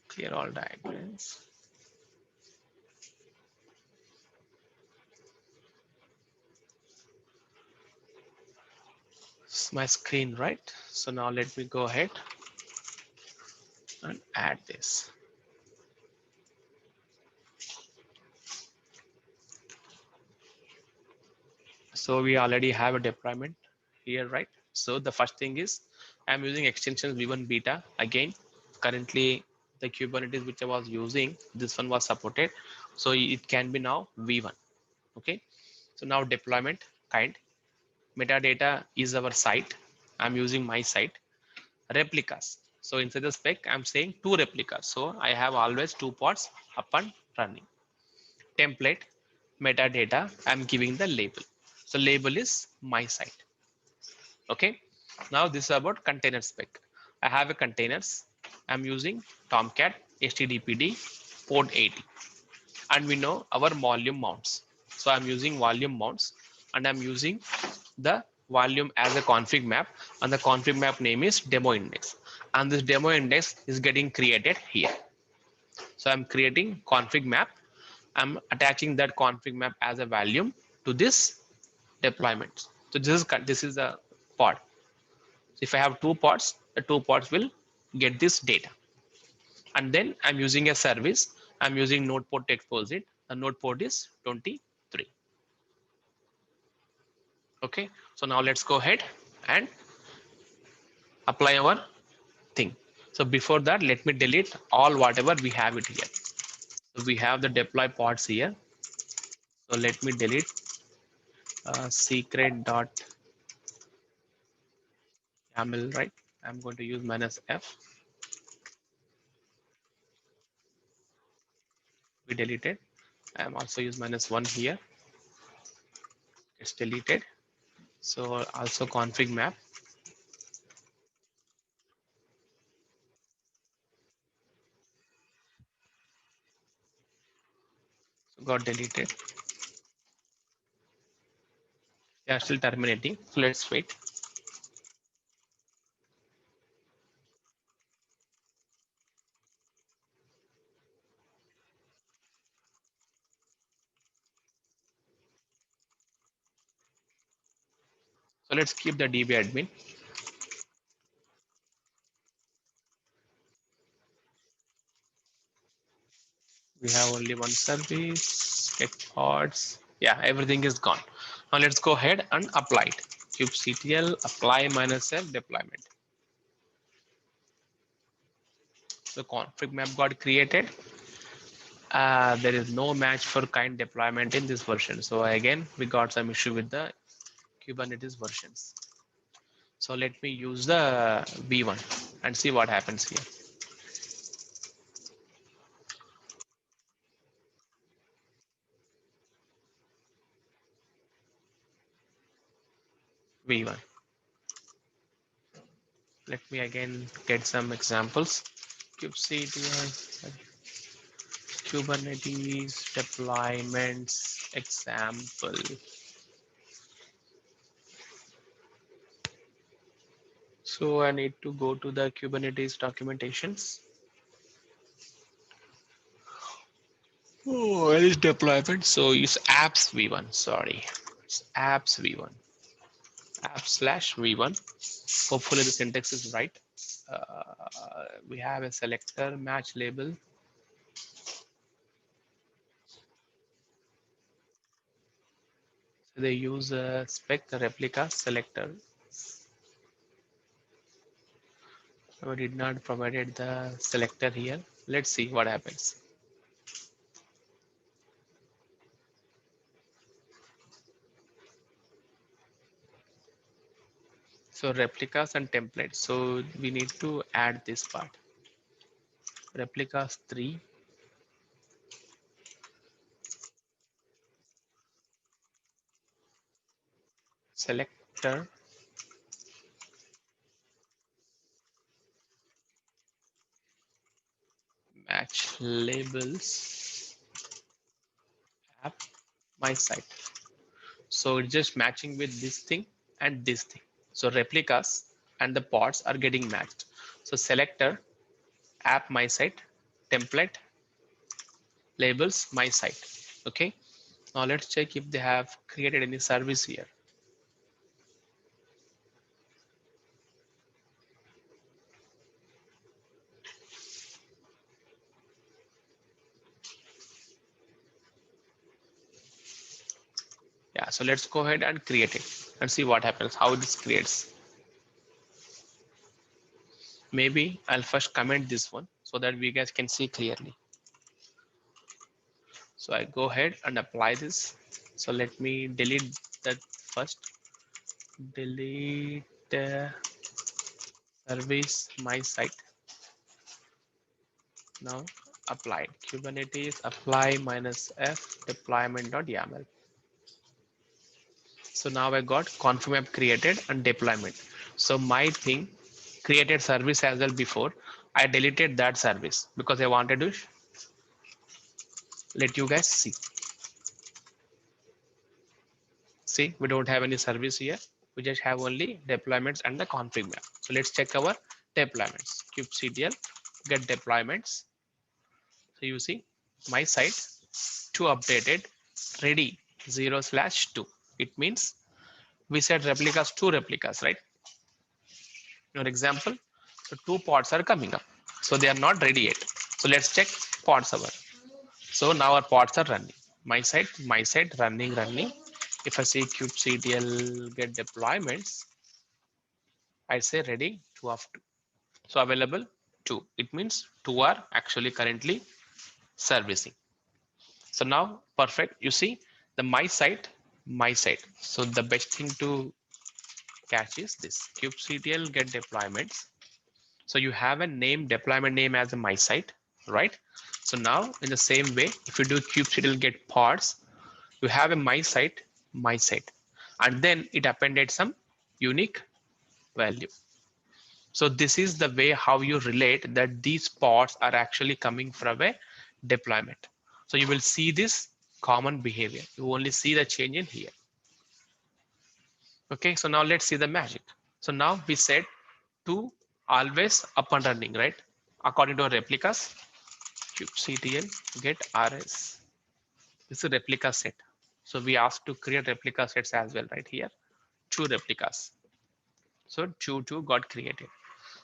Clear all diagrams. It's my screen, right? So now let me go ahead and add this. So we already have a deployment here, right? So the first thing is I'm using extensions v1 beta. Again, currently the Kubernetes which I was using, this one was supported. So it can be now v1. Okay. So now deployment kind. Metadata is our site. I'm using my site. Replicas. So inside the spec, I'm saying 2 replicas. So I have always 2 pods up and running. Template, metadata, I'm giving the label. So label is my site. Okay. Now this is about container spec. I have a containers. I'm using Tomcat HTTPD port 80. And we know our volume mounts. So I'm using volume mounts and I'm using the volume as a config map, and the config map name is demo index, and this demo index is getting created here. So I'm creating config map. I'm attaching that config map as a volume to this deployment. So this is a pod. So if I have 2 pods, the 2 pods will get this data. And then I'm using a service. I'm using node port to expose it. The node port is 23. Okay. So now let's go ahead and apply our thing. So before that, let me delete all whatever we have it here. So we have the deploy pods here. So let me delete secret dot YAML, right? I'm going to use -f. We deleted. I'm also use -1 here. It's deleted. So also config map. So got deleted. They are still terminating. So let's wait. So let's keep the DB admin. We have only one service. Get pods. Yeah, everything is gone. Now let's go ahead and apply it. kubectl apply -f deployment. The config map got created. There is no match for kind deployment in this version. So again, we got some issue with the Kubernetes versions. So let me use the v1 and see what happens here. v1. Let me again get some examples. kubectl Kubernetes deployments example. So I need to go to the Kubernetes documentations. Oh, where is deployment? So use apps v1. Sorry, it's apps v1. App/v1. Hopefully the syntax is right. We have a selector match label. So they use a spec replica selector. So we did not provided the selector here. Let's see what happens. So replicas and templates. So we need to add this part. Replicas 3. Selector. Match labels. app my site. So it's just matching with this thing and this thing. So replicas and the pods are getting matched. So selector app my site template labels my site. Okay, now let's check if they have created any service here. Yeah, so let's go ahead and create it and see what happens, how this creates. Maybe I'll first comment this one so that we guys can see clearly. So I go ahead and apply this. So let me delete that first. Delete service my site. Now apply Kubernetes apply -f deployment.yaml. So now I got config map created and deployment. So my thing created service as well before. I deleted that service because I wanted to let you guys see. See, we don't have any service here. We just have only deployments and the config map. So let's check our deployments. kubectl get deployments. So you see my site to updated ready 0/2. It means we said replicas, 2 replicas, right? Your example, so 2 pods are coming up. So they are not ready yet. So let's check pod server. So now our pods are running. My site running. If I say kubectl get deployments, I say ready 2 of 2. So available 2. It means 2 are actually currently servicing. So now perfect. You see the my site. So the best thing to catch is this kubectl get deployments. So you have a name deployment name as a my site, right? So now in the same way, if you do kubectl get pods, you have a my site, and then it appended some unique value. So this is the way how you relate that these pods are actually coming from a deployment. So you will see this common behavior. You only see the change in here. Okay, so now let's see the magic. So now we said to always up and running, right? According to our replicas, kubectl get rs. This is a replica set. So we asked to create replica sets as well, right here. 2 replicas. So 2 got created.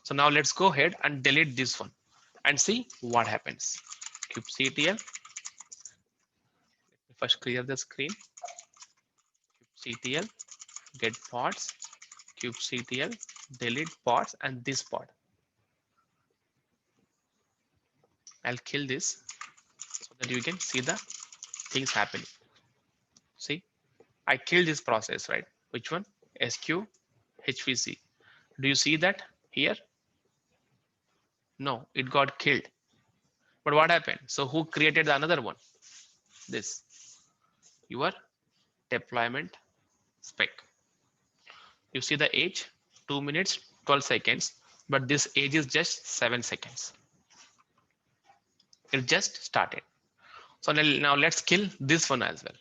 So now let's go ahead and delete this one and see what happens. kubectl. First clear the screen. kubectl get pods. kubectl delete pods and this pod. I'll kill this so that you can see the things happening. See, I killed this process, right? Which one? SQ HVC. Do you see that here? No, it got killed. But what happened? So who created another one? This, your deployment spec. You see the age, 2 minutes, 12 seconds, but this age is just 7 seconds. It just started. So now let's kill this one as well.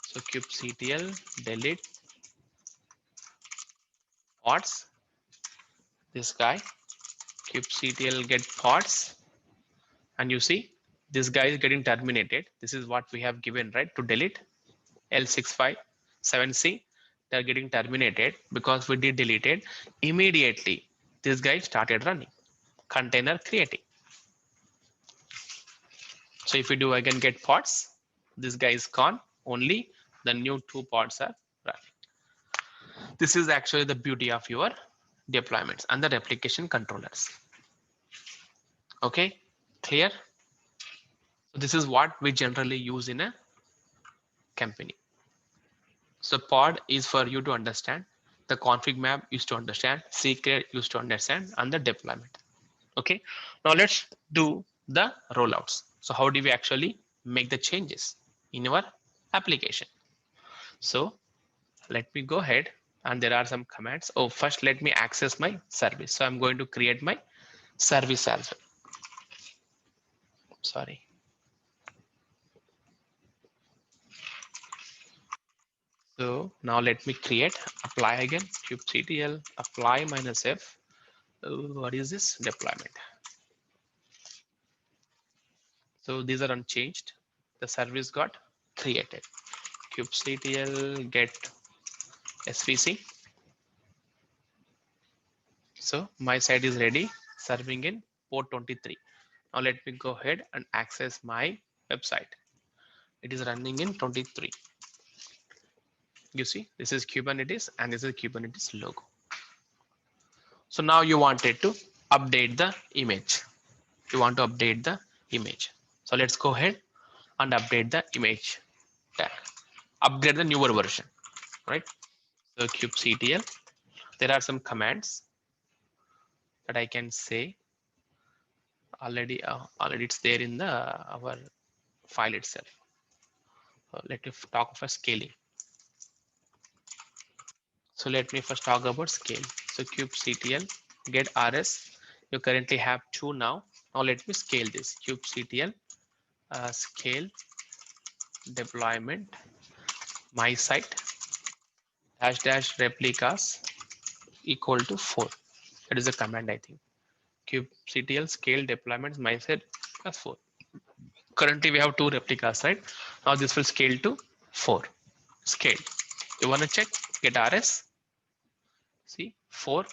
So kubectl delete pods. This guy, kubectl get pods, and you see this guy is getting terminated. This is what we have given, right? To delete L657C, they're getting terminated because we did delete it. Immediately, this guy started running, container creating. So if we do again get pods, this guy is gone, only the new 2 pods are running. This is actually the beauty of your deployments and the replication controllers. Okay, clear? So this is what we generally use in a company. So pod is for you to understand, the config map is to understand, secret is to understand, and the deployment. Okay, now let's do the rollouts. So how do we actually make the changes in our application? So let me go ahead, and there are some commands. Oh, first let me access my service. So I'm going to create my service as well. Sorry. So now let me create, apply again, kubectl, apply minus F. What is this? Deployment. So these are unchanged. The service got created. kubectl get svc. So my site is ready, serving in port 23. Now let me go ahead and access my website. It is running in 23. You see, this is Kubernetes and this is Kubernetes logo. So now you wanted to update the image. You want to update the image. So let's go ahead and update the image tag. Upgrade the newer version, right? So kubectl, there are some commands that I can say already. Already it's there in the our file itself. Let me talk of a scaling. So let me first talk about scale. So kubectl get rs. You currently have 2 now. Now let me scale this. Kubectl scale deployment my site dash dash replicas equal to 4. That is a command, I think. Kubectl scale deployment my site plus 4. Currently we have 2 replicas, right? Now this will scale to 4. Scale. You want to check? Get rs. See 4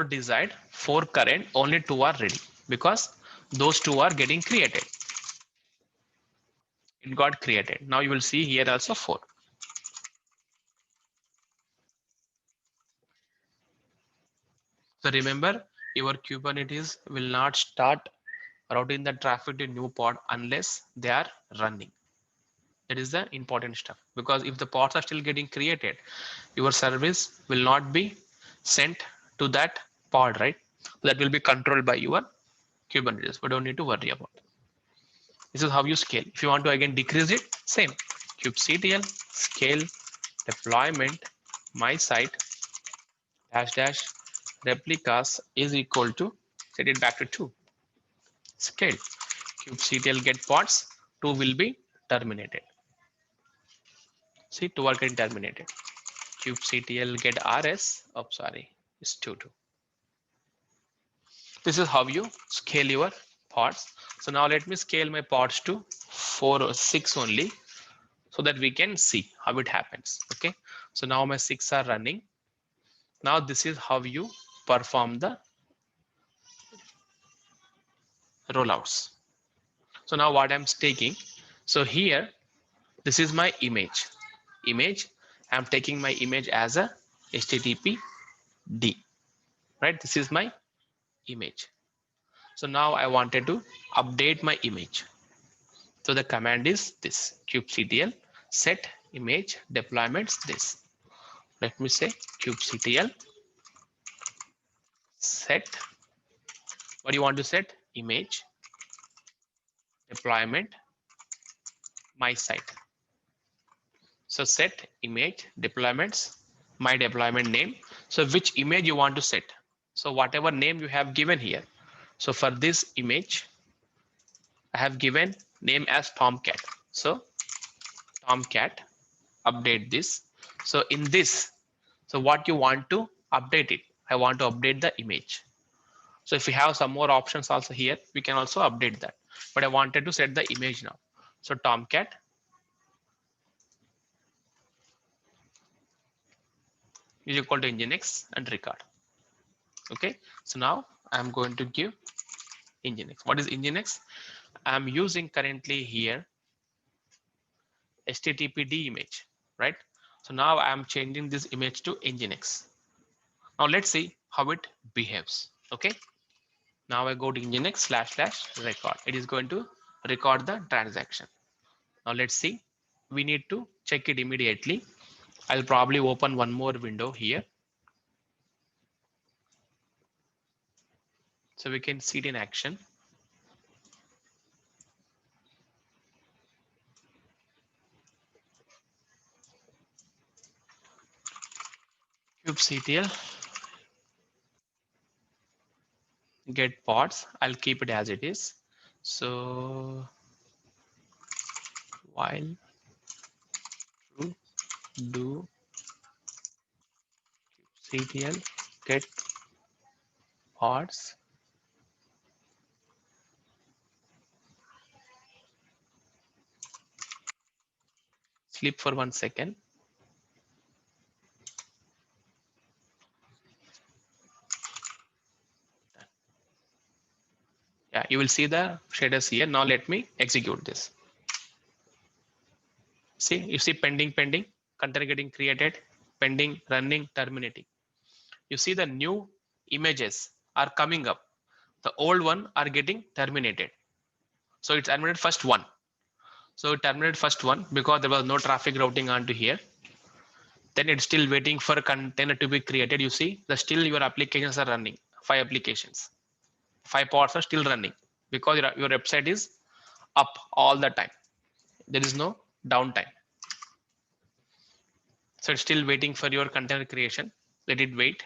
desired, 4 current, only 2 are ready because those 2 are getting created. It got created. Now you will see here also 4. So remember, your Kubernetes will not start routing the traffic to new pod unless they are running. That is the important stuff, because if the pods are still getting created, your service will not be sent to that pod, right? That will be controlled by your Kubernetes. We don't need to worry about it. This is how you scale. If you want to again decrease it, same. kubectl scale deployment my site dash dash replicas is equal to, set it back to 2. Scale kubectl get pods, 2 will be terminated. See, 2 are getting terminated. kubectl get rs. Oh, sorry, it's 2. This is how you scale your pods. So now let me scale my pods to 4 or 6 only, so that we can see how it happens. Okay, so now my 6 are running. Now this is how you perform the rollouts. So now what I'm taking, so here this is my image. I'm taking my image as a HTTP D, right? This is my image. So now I wanted to update my image. So the command is this, kubectl set image deployments this. Let me say kubectl set, what do you want to set? Image deployment my site. So set image deployments my deployment name. So which image you want to set? So whatever name you have given here. So for this image, I have given name as Tomcat. So Tomcat, update this. So in this, so what you want to update it? I want to update the image. So if we have some more options also here, we can also update that. But I wanted to set the image now. So Tomcat is equal to Nginx and record. Okay, so now I'm going to give Nginx. What is Nginx? I'm using currently here HTTPD image, right? So now I'm changing this image to Nginx. Now let's see how it behaves. Okay, now I go to Nginx / record. It is going to record the transaction. Now let's see. We need to check it immediately. I'll probably open one more window here, so we can see it in action. kubectl get pods. I'll keep it as it is. So while true do ctl get pods sleep for 1 second. Yeah, you will see the shaders here. Now let me execute this. See, you see pending, container getting created, pending, running, terminating. You see the new images are coming up. The old one are getting terminated. So it terminated first one. So it terminated first one because there was no traffic routing onto here. Then it's still waiting for a container to be created. You see, the still your applications are running. 5 applications, 5 pods are still running because your website is up all the time. There is no downtime. So it's still waiting for your container creation. Let it wait.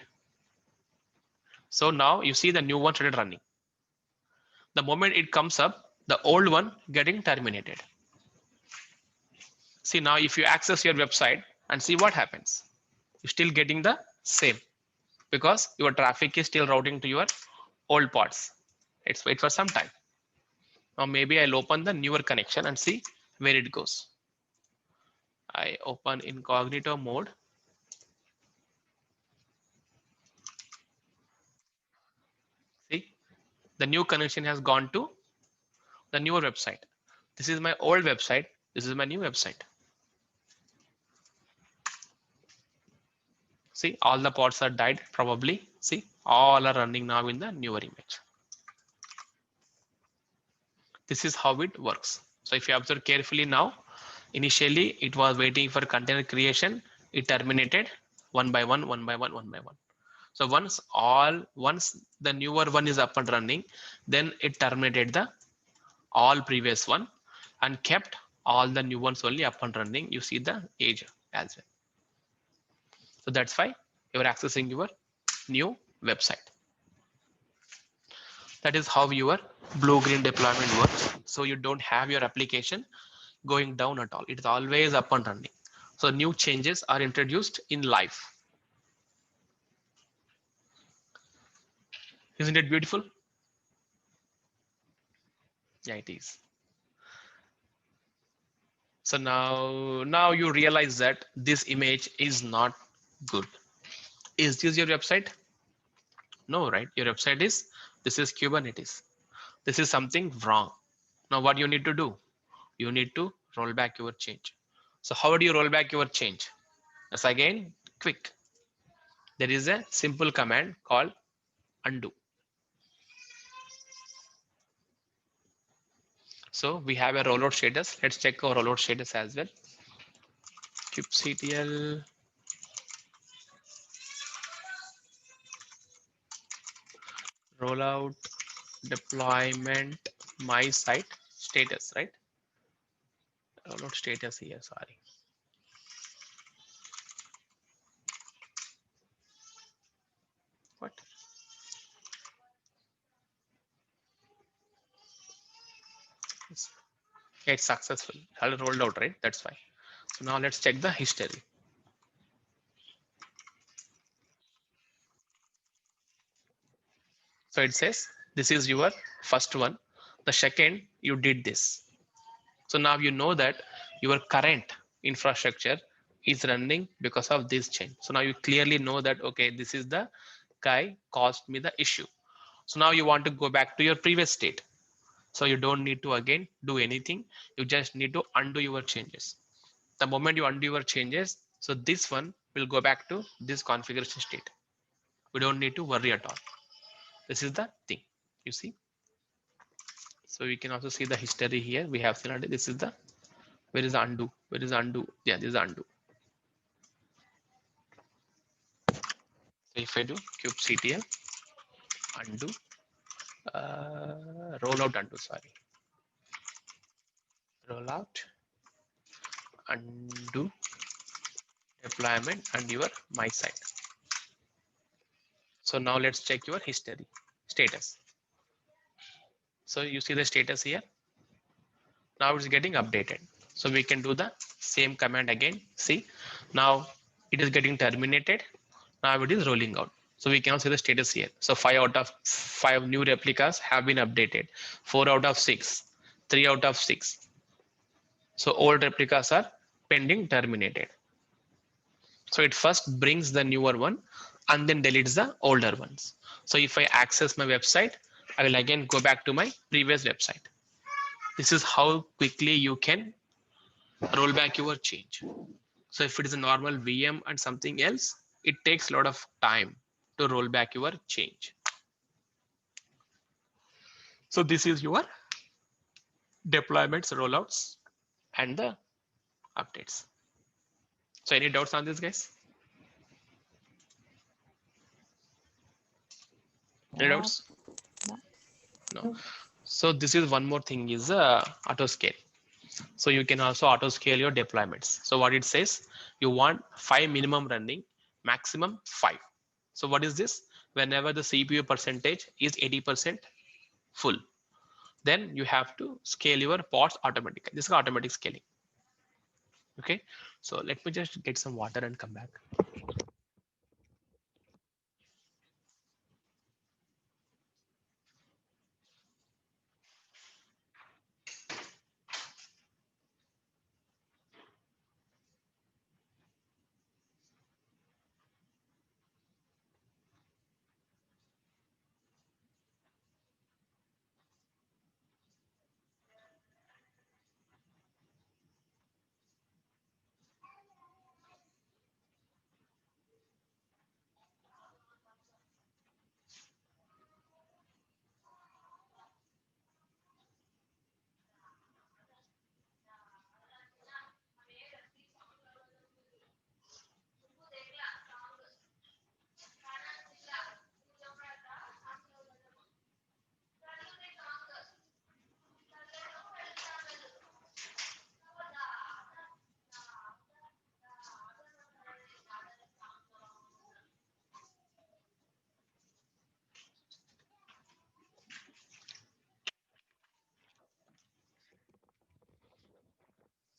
So now you see the new one started running. The moment it comes up, the old one getting terminated. See, now if you access your website and see what happens, you're still getting the same because your traffic is still routing to your old pods. Let's wait for some time. Now maybe I'll open the newer connection and see where it goes. I open incognito mode. See, the new connection has gone to the newer website. This is my old website. This is my new website. See, all the pods are died probably. See, all are running now in the newer image. This is how it works. So if you observe carefully now, initially it was waiting for container creation. It terminated one by one, one by one, one by one. So once the newer one is up and running, then it terminated the all previous one and kept all the new ones only up and running. You see the age as well. So that's why you're accessing your new website. That is how your blue-green deployment works. So you don't have your application going down at all. It's always up and running. So new changes are introduced in live. Isn't it beautiful? Yeah, it is. So now you realize that this image is not good. Is this your website? No, right? Your website is, this is Kubernetes. This is something wrong. Now what you need to do? You need to roll back your change. So how do you roll back your change? That's again quick. There is a simple command called undo. So we have a rollout status. Let's check our rollout status as well. kubectl rollout deployment my site status, right? Rollout status here, sorry. What? It's successful. I'll rolled out, right? That's why. So now let's check the history. So it says this is your first one. The second you did this. So now you know that your current infrastructure is running because of this change. So now you clearly know that, okay, this is the guy caused me the issue. So now you want to go back to your previous state. So you don't need to again do anything. You just need to undo your changes. The moment you undo your changes, so this one will go back to this configuration state. We don't need to worry at all. This is the thing, you see. So we can also see the history here. We have seen this is the, where is the undo? Where is the undo? Yeah, this is the undo. So if I do kubectl undo, rollout undo, sorry. Rollout undo deployment and your my site. So now let's check your history status. So you see the status here. Now it's getting updated. So we can do the same command again. See, Now it is getting terminated. Now it is rolling out. So we can see the status here. So 5 out of 5 new replicas have been updated. 4 out of 6, 3 out of 6. So old replicas are pending terminated. So it first brings the newer one and then deletes the older ones. So if I access my website, I will again go back to my previous website. This is how quickly you can roll back your change. So if it is a normal VM and something else, it takes a lot of time to roll back your change. So this is your deployments, rollouts, and the updates. So any doubts on this, guys? Any doubts? No. So this is one more thing is auto scale. So you can also auto scale your deployments. So what it says, you want 5 minimum running, maximum 5. So what is this? Whenever the CPU percentage is 80% full, then you have to scale your pods automatically. This is automatic scaling. Okay, so let me just get some water and come back.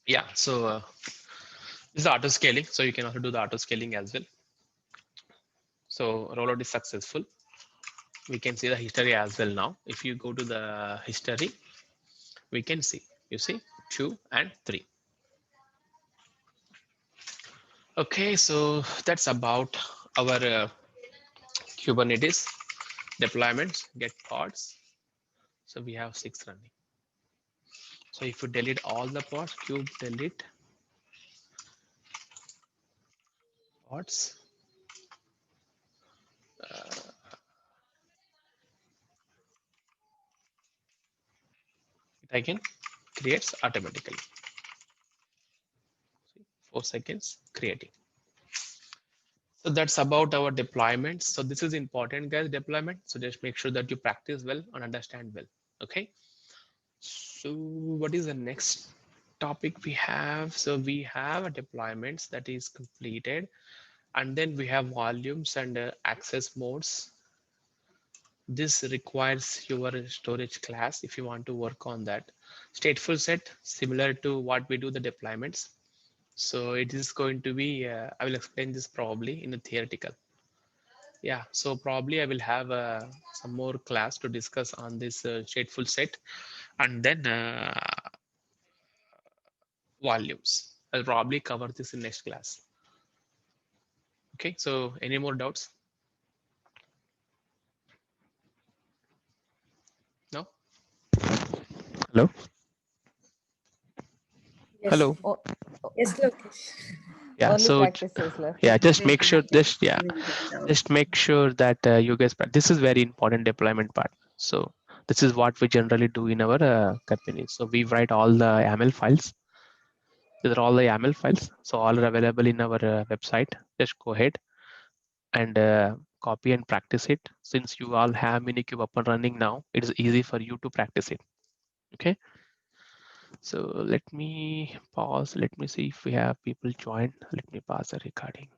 Yeah, so this is auto scaling. So you can also do the auto scaling as well. So rollout is successful. We can see the history as well now. If you go to the history, we can see, you see 2 and 3. Okay, so that's about our Kubernetes deployments, get pods. So we have 6 running. So if you delete all the pods, kube delete pods. It again creates automatically. 4 seconds creating. So that's about our deployments. So this is important, guys, deployment. So just make sure that you practice well and understand well. Okay. So what is the next topic we have? So we have a deployments that is completed, and then we have volumes and access modes. This requires your storage class if you want to work on that. Stateful set, similar to what we do the deployments. So it is going to be, I will explain this probably in a theoretical. Yeah, so probably I will have some more class to discuss on this stateful set, and then volumes. I'll probably cover this in next class. Okay, so any more doubts? No? Hello? Yes. Hello? Yes, Lokesh. Yeah, Only so practice is left. yeah, just make sure this, We yeah, will get out. just make sure that you guys, this is very important deployment part. So this is what we generally do in our company. So we write all the YAML files. These are all the YAML files. So all are available in our website. Just go ahead and copy and practice it. Since you all have Minikube up and running now, it is easy for you to practice it. Okay. So let me pause. Let me see if we have people join. Let me pause the recording.